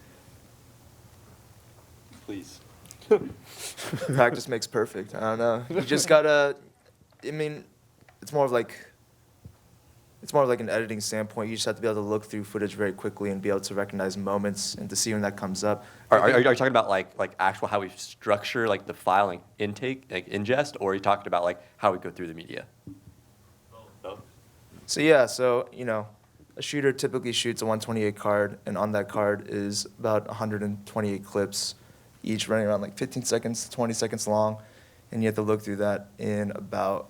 data. Please. Practice makes perfect. I don't know. You just gotta, I mean, it's it's more of like an editing standpoint. You just have to be able to look through footage very quickly and be able to recognize moments and to see when that comes up. Are you talking about like actual how we structure like the filing intake, like ingest, or are you talking about like how we go through the media? Both. So yeah, so a shooter typically shoots a 128 card, and on that card is about 128 clips, each running around like 15 seconds, 20 seconds long, and you have to look through that in about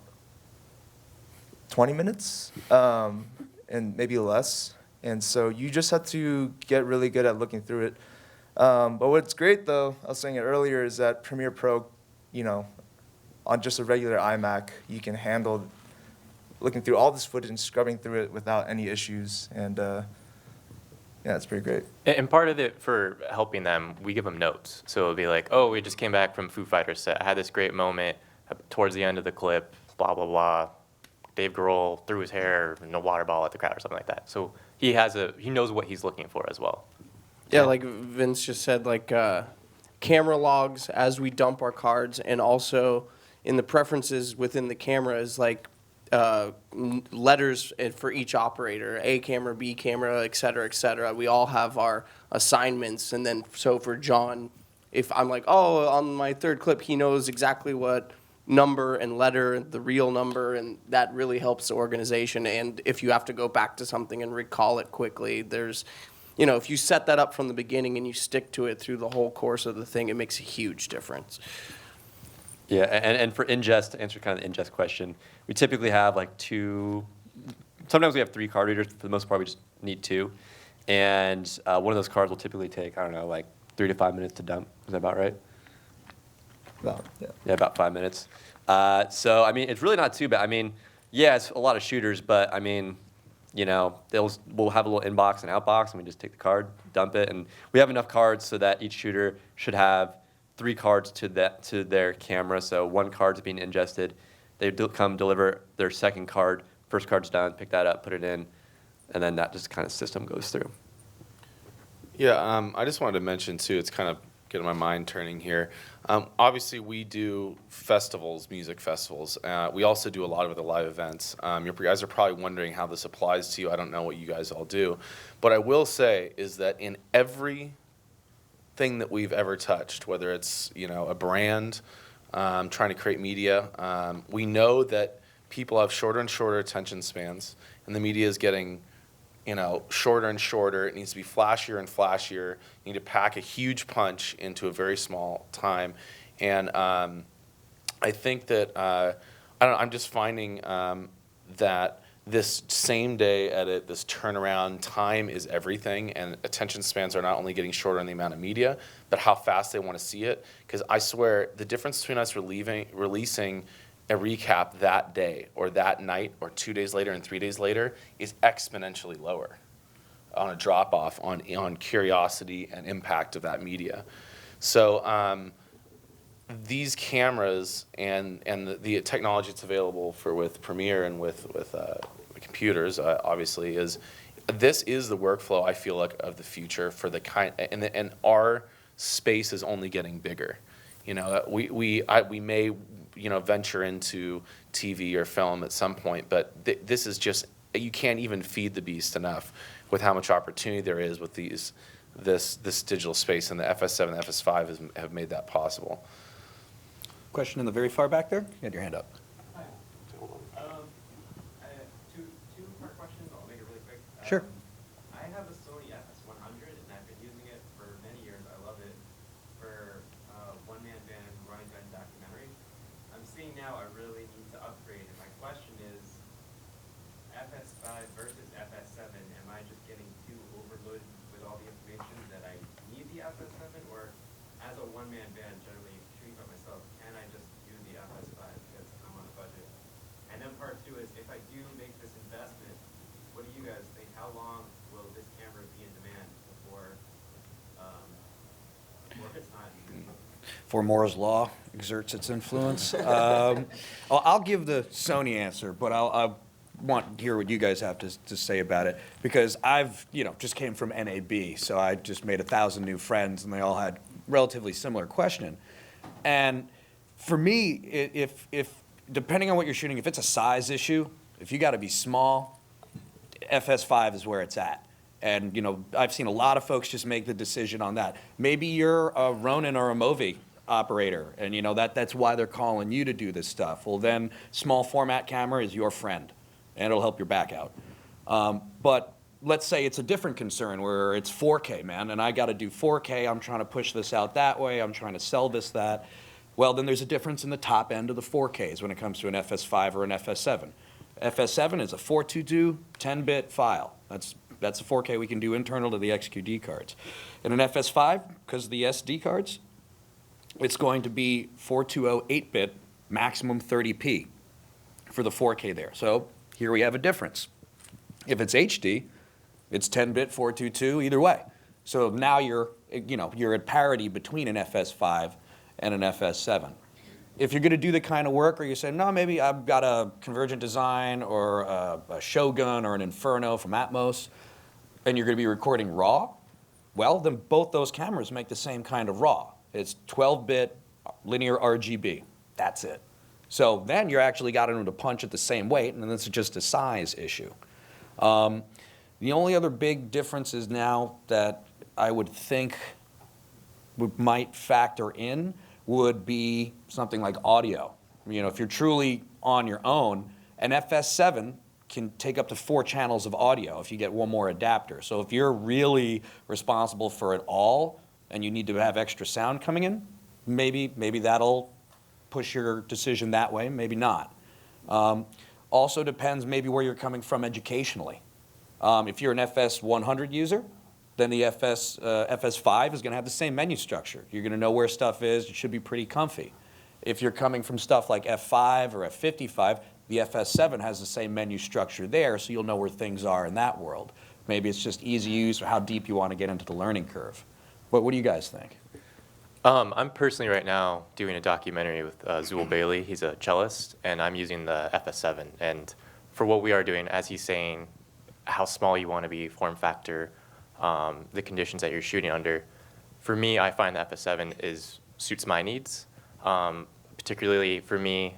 20 minutes, and maybe less. And so you just have to get really good at looking through it. But what's great, though, I was saying it earlier, is that Premiere Pro, on just a regular iMac, you can handle looking through all this footage and scrubbing through it without any issues. And yeah, it's pretty great. And part of it for helping them, we give them notes. So it'll be like, oh, we just came back from Foo Fighters set. I had this great moment towards the end of the clip, blah, blah, blah. Dave Grohl threw his hair in a water ball at the crowd or something like that. So he knows what he's looking for as well. Yeah, like Vince just said, like camera logs as we dump our cards, and also in the preferences within the camera is like letters for each operator, A camera, B camera, et cetera, et cetera. We all have our assignments, and then so for John, if I'm like, oh, on my third clip, he knows exactly what number and letter, the real number, and that really helps the organization. And if you have to go back to something and recall it quickly, there's, if you set that up from the beginning and you stick to it through the whole course of the thing, it makes a huge difference. Yeah, and for ingest, to answer kind of the ingest question, we typically have like sometimes we have 3 card readers. For the most part, we just need 2. And one of those cards will typically take, I don't know, like 3 to 5 minutes to dump. Is that about right? Yeah, about 5 minutes. So, I mean, it's really not too bad. I mean, yeah, it's a lot of shooters, but I mean, we'll have a little inbox and outbox, and we just take the card, dump it, and we have enough cards so that each shooter should have 3 cards to their camera. So 1 card's being ingested. They come deliver their second card. First card's done. Pick that up, put it in, and then that just kind of system goes through. Yeah, I just wanted to mention too. It's kind of getting my mind turning here. Obviously, we do festivals, music festivals. We also do a lot of the live events. You guys are probably wondering how this applies to you. I don't know what you guys all do. But I will say is that in every thing that we've ever touched, whether it's a brand trying to create media, we know that people have shorter and shorter attention spans, and the media is getting shorter and shorter. It needs to be flashier and flashier. You need to pack a huge punch into a very small time. And I think that, I'm just finding that this same day edit, this turnaround time is everything, and attention spans are not only getting shorter in the amount of media, but how fast they want to see it. Because I swear, the difference between us releasing a recap that day or that night or 2 days later and 3 days later is exponentially lower on a drop-off on curiosity and impact of that media. So these cameras and the technology that's available with Premiere and with computers, obviously, this is the workflow I feel like of the future for the kind, and our space is only getting bigger. We may venture into TV or film at some point, but this is just, you can't even feed the beast enough with how much opportunity there is with this digital space, and the FS7 and FS5 have made that possible. Question in the very far back there? You had your hand up. Hi. I have two-part questions. I'll make it really quick. Sure. I have a Sony FS100, and I've been using it for many years. I love it for one-man band running gun documentary. I'm seeing now I really need to upgrade, and my question is, FS5 versus FS7, am I just getting too overloaded with all the information that I need the FS7, or as a one-man band generally shooting by myself, can I just use the FS5 because I'm on a budget? And then part 2 is, if I do make this investment, what do you guys think? How long will this camera be in demand before it's not? Before Moore's Law exerts its influence. I'll give the Sony answer, but I want to hear what you guys have to say about it, because I've just came from NAB, so I just made 1,000 new friends, and they all had relatively similar question. And for me, if depending on what you're shooting, if it's a size issue, if you got to be small, FS5 is where it's at. And, you know, I've seen a lot of folks just make the decision on that. Maybe you're a Ronin or a Movi operator, and, you know, that's why they're calling you to do this stuff. Well, then small format camera is your friend, and it'll help your back out. But let's say it's a different concern where it's 4K, man, and I got to do 4K. I'm trying to push this out that way. I'm trying to sell this, that. Well, then there's a difference in the top end of the 4Ks when it comes to an FS5 or an FS7. FS7 is a 422 10-bit file. That's a 4K we can do internal to the XQD cards. In an FS5, because of the SD cards, it's going to be 420 8-bit, maximum 30p for the 4K there. So here we have a difference. If it's HD, it's 10-bit 422 either way. So now you're at parity between an FS5 and an FS7. If you're going to do the kind of work where you say, no, maybe I've got a Convergent Design or a Shogun or an Inferno from Atmos, and you're going to be recording RAW, well, then both those cameras make the same kind of RAW. It's 12-bit linear RGB. That's it. So then you're actually got them to punch at the same weight, and then it's just a size issue. The only other big difference is now that I would think might factor in would be something like audio. You know, if you're truly on your own, an FS7 can take up to 4 channels of audio if you get one more adapter. So if you're really responsible for it all and you need to have extra sound coming in, maybe that'll push your decision that way, maybe not. Also depends maybe where you're coming from educationally. If you're an FS100 user, then the FS5 is going to have the same menu structure. You're going to know where stuff is. It should be pretty comfy. If you're coming from stuff like F5 or F55, the FS7 has the same menu structure there, so you'll know where things are in that world. Maybe it's just easy use or how deep you want to get into the learning curve. But what do you guys think? I'm personally right now doing a documentary with Zool Bailey. He's a cellist, and I'm using the FS7. And for what we are doing, as he's saying, how small you want to be, form factor, the conditions that you're shooting under. For me, I find the FS7 suits my needs. Particularly for me,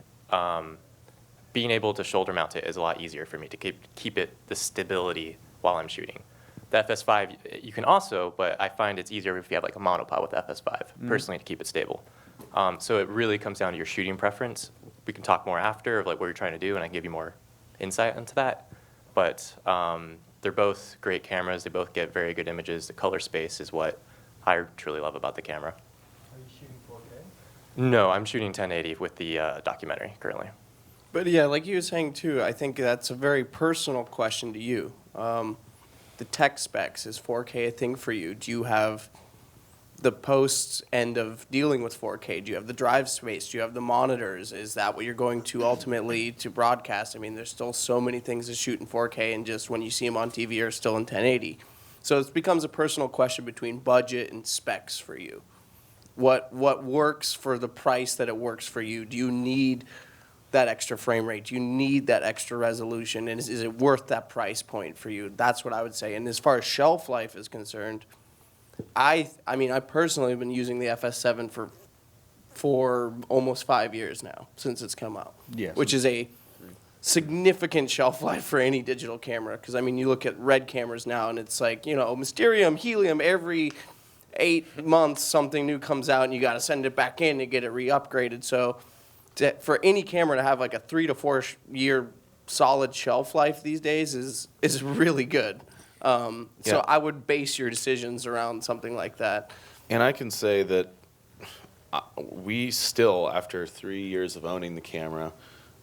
being able to shoulder mount it is a lot easier for me to keep it the stability while I'm shooting. The FS5, you can also, but I find it's easier if you have like a monopod with the FS5, personally, to keep it stable. So it really comes down to your shooting preference. We can talk more after of like what you're trying to do, and I can give you more insight into that. But they're both great cameras. They both get very good images. The color space is what I truly love about the camera. Are you shooting 4K? No, I'm shooting 1080 with the documentary currently. But yeah, like you were saying too, I think that's a very personal question to you. The tech specs, is 4K a thing for you? Do you have the post end of dealing with 4K? Do you have the drive space? Do you have the monitors? Is that what you're going to ultimately to broadcast? I mean, there's still so many things to shoot in 4K, and just when you see them on TV are still in 1080. So it becomes a personal question between budget and specs for you. What works for the price that it works for you? Do you need that extra frame rate? Do you need that extra resolution? And is it worth that price point for you? That's what I would say. And as far as shelf life is concerned, I mean, I personally have been using the FS7 for almost 5 years now, since it's come out. Yes. Which is a significant shelf life for any digital camera. Because, I mean, you look at red cameras now, and it's like, you know, Mysterium, Helium, every 8 months something new comes out, and you got to send it back in to get it re-upgraded. So for any camera to have like a 3 to 4 year solid shelf life these days is really good. So I would base your decisions around something like that. And I can say that we still, after 3 years of owning the camera,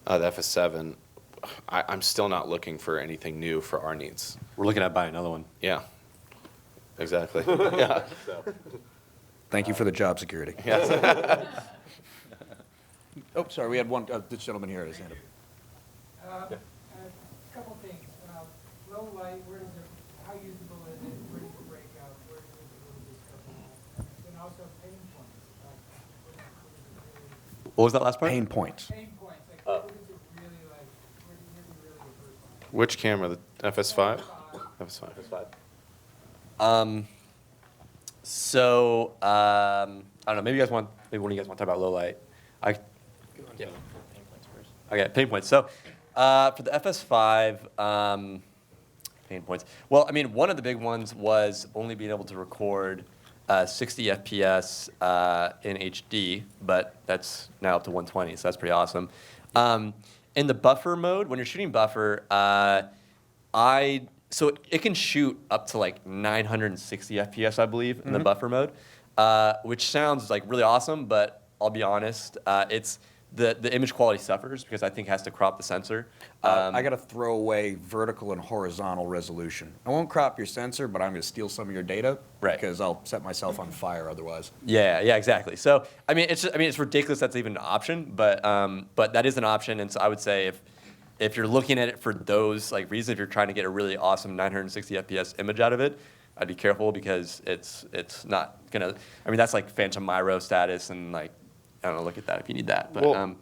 the FS7, I'm still not looking for anything new for our needs. We're looking at buying another one. Yeah, exactly. Yeah. Thank you for the job security. Yes. Oh, sorry, we had one, this gentleman here at his hand up. A couple things. Low light, how usable is it? Where does it break out? Where does it discover? And also pain points. What was that last part? Pain points. Pain points. Like, what does it really like? Where do you really first on? Which camera? The FS5? FS5. So I don't know. Maybe one of you guys want to talk about low light. Okay, pain points. So for the FS5, pain points. Well, I mean, one of the big ones was only being able to record 60 FPS in HD, but that's now up to 120, so that's pretty awesome. In the buffer mode, when you're shooting buffer, so it can shoot up to like 960 FPS, I believe, in the buffer mode, which sounds like really awesome, but I'll be honest, it's the image quality suffers because I think it has to crop the sensor. I got to throw away vertical and horizontal resolution. I won't crop your sensor, but I'm going to steal some of your data because I'll set myself on fire otherwise. Yeah, exactly. So I mean, it's ridiculous that's even an option, but that is an option, and so I would say if you're looking at it for those like reasons, if you're trying to get a really awesome 960 FPS image out of it, I'd be careful because it's not gonna. I mean, that's like Phantom Miro status, and like I don't know. Look at that if you need that. But Well,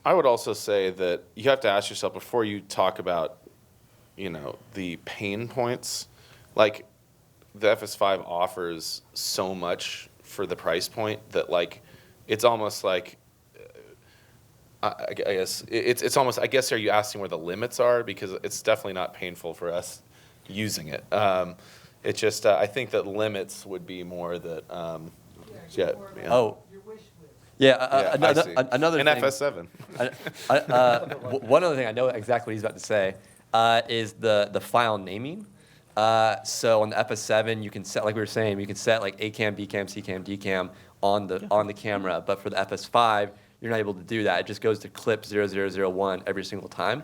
I would also say that you have to ask yourself before you talk about, the pain points. Like, the FS5 offers so much for the price point that like, it's almost like. I guess it's almost. I guess are you asking where the limits are, because it's definitely not painful for us using it. It's just I think that limits would be more that. Yeah. Oh. Yeah, another an thing. FS7. One other thing I know exactly what he's about to say is the file naming. So on the FS7, you can set, like we were saying, you can set like A cam, B cam, C cam, D cam on the camera. But for the FS5, you're not able to do that. It just goes to clip 0001 every single time,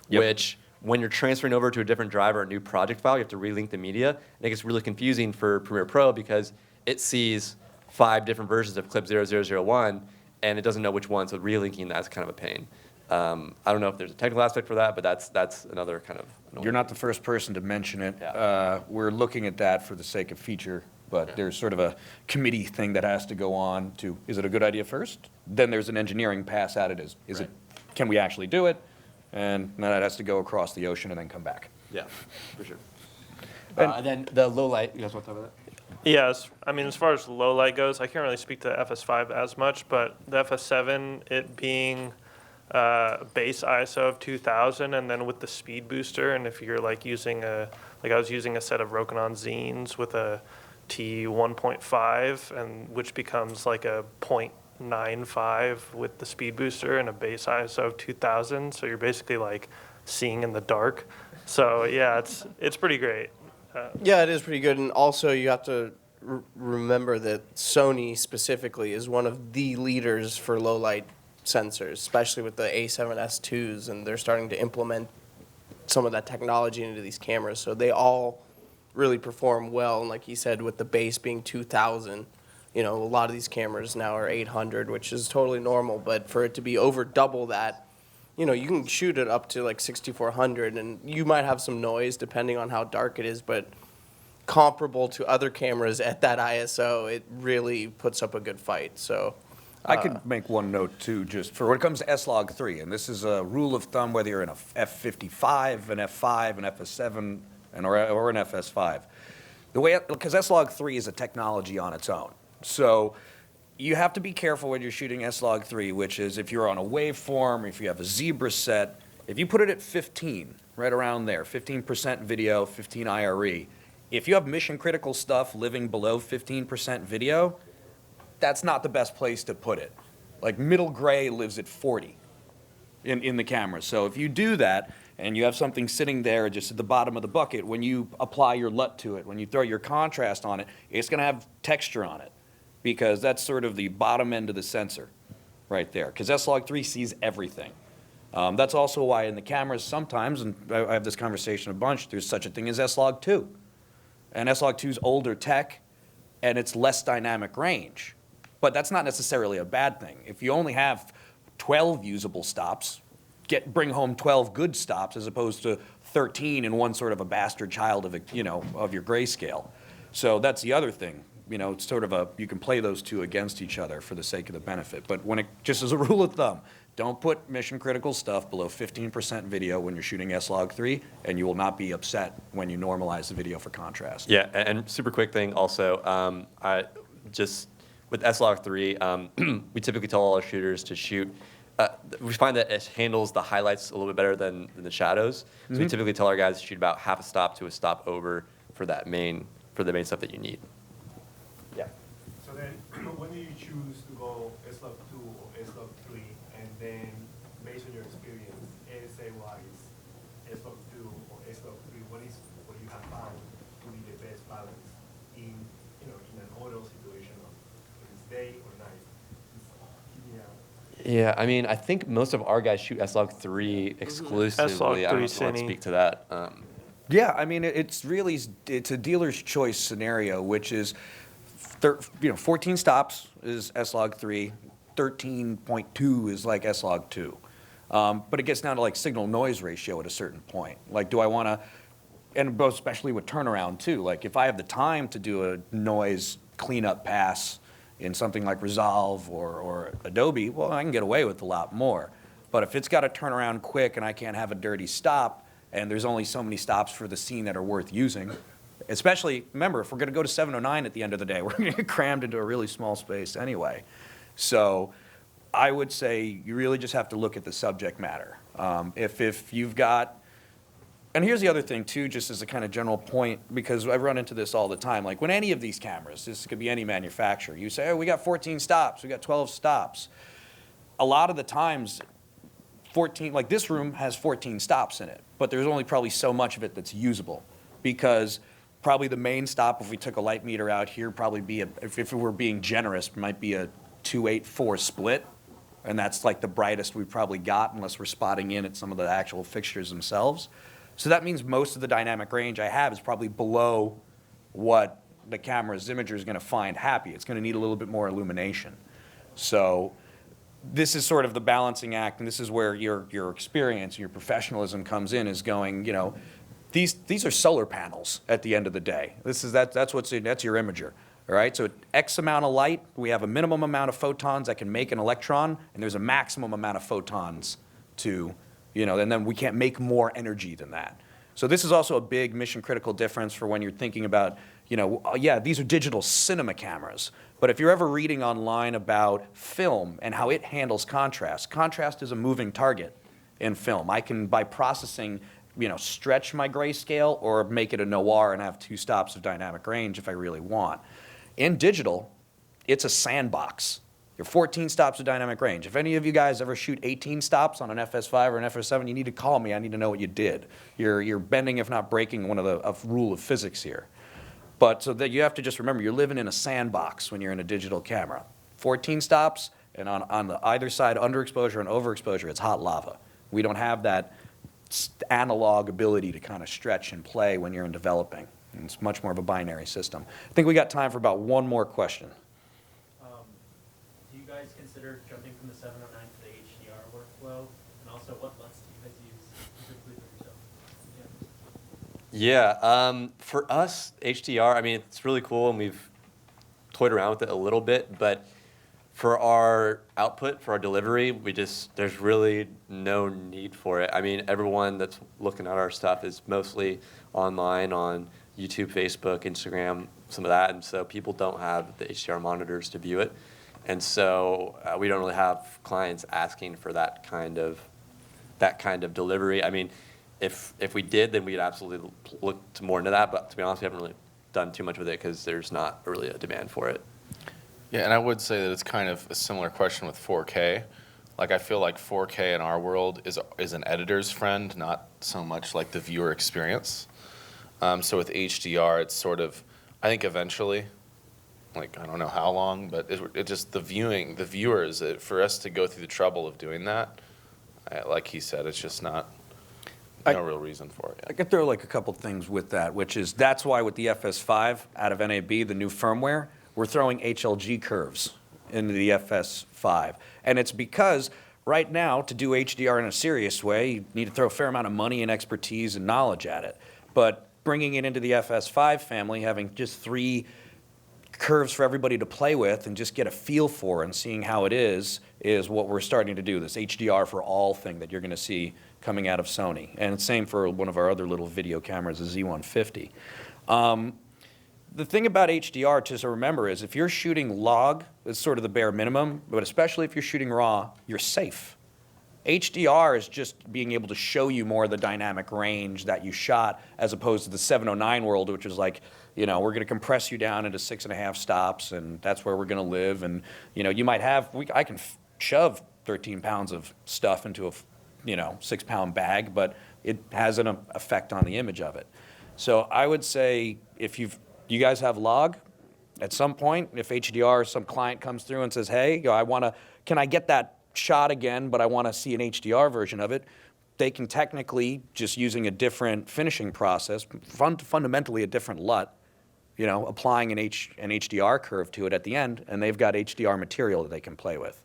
which when you're transferring over to a different drive or a new project file, you have to relink the media. And it gets really confusing for Premiere Pro because it sees 5 different versions of clip 0001, and it doesn't know which one, so relinking that's kind of a pain. I don't know if there's a technical aspect for that, but that's another kind of annoying. You're not the first person to mention it. Yeah. We're looking at that for the sake of feature, but there's sort of a committee thing that has to go on to, is it a good idea first? Then there's an engineering pass at it. Is it, can we actually do it? And then that has to go across the ocean and then come back. Yeah, for sure. And then the low light, you guys want to talk about that? Yes, I mean, as far as low light goes, I can't really speak to FS5 as much, but the FS7, it being base ISO of 2000, and then with the speed booster, and if you're like using I was using a set of Rokinon Zines with a T1.5, and which becomes like a 0.95 with the speed booster and a base ISO of 2000, so you're basically like seeing in the dark. So yeah, it's pretty great. Yeah, it is pretty good, and also you have to remember that Sony specifically is one of the leaders for low light sensors, especially with the A7S2s, and they're starting to implement some of that technology into these cameras. So they all really perform well, and like he said, with the base being 2000, a lot of these cameras now are 800, which is totally normal, but for it to be over double that, you can shoot it up to like 6400, and you might have some noise depending on how dark it is, but comparable to other cameras at that ISO, it really puts up a good fight. So I could make one note too, just for when it comes to S-Log3, and this is a rule of thumb whether you're in a F55, an F5, an FS7, or an FS5. The way, because S-Log3 is a technology on its own. So you have to be careful when you're shooting S-Log3, which is if you're on a waveform, if you have a zebra set, if you put it at 15, right around there, 15% video, 15 IRE, if you have mission critical stuff living below 15% video, that's not the best place to put it. Like middle gray lives at 40 in the camera. So if you do that and you have something sitting there just at the bottom of the bucket, when you apply your LUT to it, when you throw your contrast on it, it's going to have texture on it, because that's sort of the bottom end of the sensor right there, because S-Log3 sees everything. That's also why in the cameras sometimes, and I have this conversation a bunch, there's such a thing as S-Log2. And S-Log2 is older tech, and it's less dynamic range. But that's not necessarily a bad thing. If you only have 12 usable stops, bring home 12 good stops as opposed to 13 and one sort of a bastard child of your grayscale. So that's the other thing. It's sort of you can play those two against each other for the sake of the benefit. But just as a rule of thumb, don't put mission critical stuff below 15% video when you're shooting S-Log3, and you will not be upset when you normalize the video for contrast. Yeah, and super quick thing also, with S-Log3, we typically tell all our shooters to shoot we find that it handles the highlights a little bit better than the shadows. So we typically tell our guys to shoot about half a stop to a stop over for the main stuff that you need. Yeah. So then, when do you choose to go S-Log 2 or S-Log 3, and then based on your experience, ASA-wise, S-Log 2 or S-Log 3, what you have found to be the best balance in in an auto situation, if it's day or night? Yeah, I mean, I think most of our guys shoot S-Log 3 exclusively. S-Log 3 I don't know if you want to Cine. speak to that. Yeah, I mean, it's a dealer's choice scenario, which is, 14 stops is S-Log 3, 13.2 is like S-Log 2. But it gets down to like signal noise ratio at a certain point. Like, do I want to, and both especially with turnaround too, like if I have the time to do a noise cleanup pass in something like Resolve or Adobe, well, I can get away with a lot more. But if it's got to turn around quick and I can't have a dirty stop, and there's only so many stops for the scene that are worth using, especially, remember, if we're going to go to 709 at the end of the day, we're going to get crammed into a really small space anyway. So I would say you really just have to look at the subject matter. If you've got, and here's the other thing too, just as a kind of general point, because I run into this all the time, like when any of these cameras, this could be any manufacturer, you say, oh, we got 14 stops, we got 12 stops. A lot of the times, 14, like this room has 14 stops in it, but there's only probably so much of it that's usable, because probably the main stop, if we took a light meter out here, probably be, if we're being generous, might be a 284 split, and that's like the brightest we've probably got, unless we're spotting in at some of the actual fixtures themselves. So that means most of the dynamic range I have is probably below what the camera's imager is going to find happy. It's going to need a little bit more illumination. So this is sort of the balancing act, and this is where your experience, your professionalism comes in, is going, these are solar panels at the end of the day. That's your imager. All right, so at X amount of light, we have a minimum amount of photons that can make an electron, and there's a maximum amount of photons to, and then we can't make more energy than that. So this is also a big mission critical difference for when you're thinking about, yeah, these are digital cinema cameras, but if you're ever reading online about film and how it handles contrast, contrast is a moving target in film. I can, by processing, stretch my grayscale or make it a noir and have 2 stops of dynamic range if I really want. In digital, it's a sandbox. You're 14 stops of dynamic range. If any of you guys ever shoot 18 stops on an FS5 or an FS7, you need to call me. I need to know what you did. You're bending, if not breaking, a rule of physics here. But so that you have to just remember, you're living in a sandbox when you're in a digital camera. 14 stops, and on the either side, underexposure and overexposure, it's hot lava. We don't have that analog ability to kind of stretch and play when you're in developing. And it's much more of a binary system. I think we got time for about one more question. Do you guys consider jumping from the 709 to the HDR workflow? And also, what LUTs do you guys use specifically for yourself? Yeah, for us, HDR, I mean, it's really cool, and we've toyed around with it a little bit, but for our output, for our delivery, there's really no need for it. I mean, everyone that's looking at our stuff is mostly online on YouTube, Facebook, Instagram, some of that, and so people don't have the HDR monitors to view it, and so we don't really have clients asking for that kind of delivery. I mean, if we did, then we'd absolutely look more into that, but to be honest, we haven't really done too much with it because there's not really a demand for it. Yeah, and I would say that it's kind of a similar question with 4K. Like, I feel like 4K in our world is an editor's friend, not so much like the viewer experience. So with HDR, it's sort of, I think eventually, like, I don't know how long, but it just, the viewers, for us to go through the trouble of doing that, like he said, it's just no real reason for it. I could throw like a couple things with that, which is that's why with the FS5 out of NAB, the new firmware, we're throwing HLG curves into the FS5. And it's because right now, to do HDR in a serious way, you need to throw a fair amount of money and expertise and knowledge at it. But bringing it into the FS5 family, having just 3 curves for everybody to play with and just get a feel for and seeing how it is what we're starting to do, this HDR for all thing that you're going to see coming out of Sony. And same for one of our other little video cameras, the Z150. The thing about HDR to remember is if you're shooting log, it's sort of the bare minimum, but especially if you're shooting raw, you're safe. HDR is just being able to show you more of the dynamic range that you shot, as opposed to the 709 world, which is like, you know, we're going to compress you down into 6.5 stops, and that's where we're going to live. And, you know, you might have, I can shove 13 pounds of stuff into a, you know, 6-pound bag, but it has an effect on the image of it. So I would say if you guys have log, at some point, if HDR, some client comes through and says, hey, can I get that shot again, but I want to see an HDR version of it, they can technically, just using a different finishing process, fundamentally a different LUT, you know, applying an HDR curve to it at the end, and they've got HDR material that they can play with.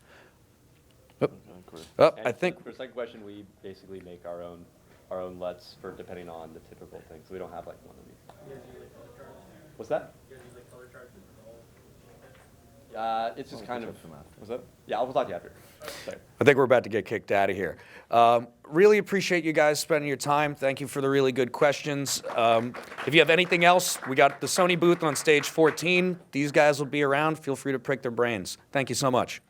I think For the second question, we basically make our own LUTs for depending on the typical thing. So we don't have like one of these. What's that? It's just kind of. What's that? Yeah, I'll talk to you after. Sorry. I think we're about to get kicked out of here. Really appreciate you guys spending your time. Thank you for the really good questions. If you have anything else, we got the Sony booth on stage 14. These guys will be around. Feel free to prick their brains. Thank you so much.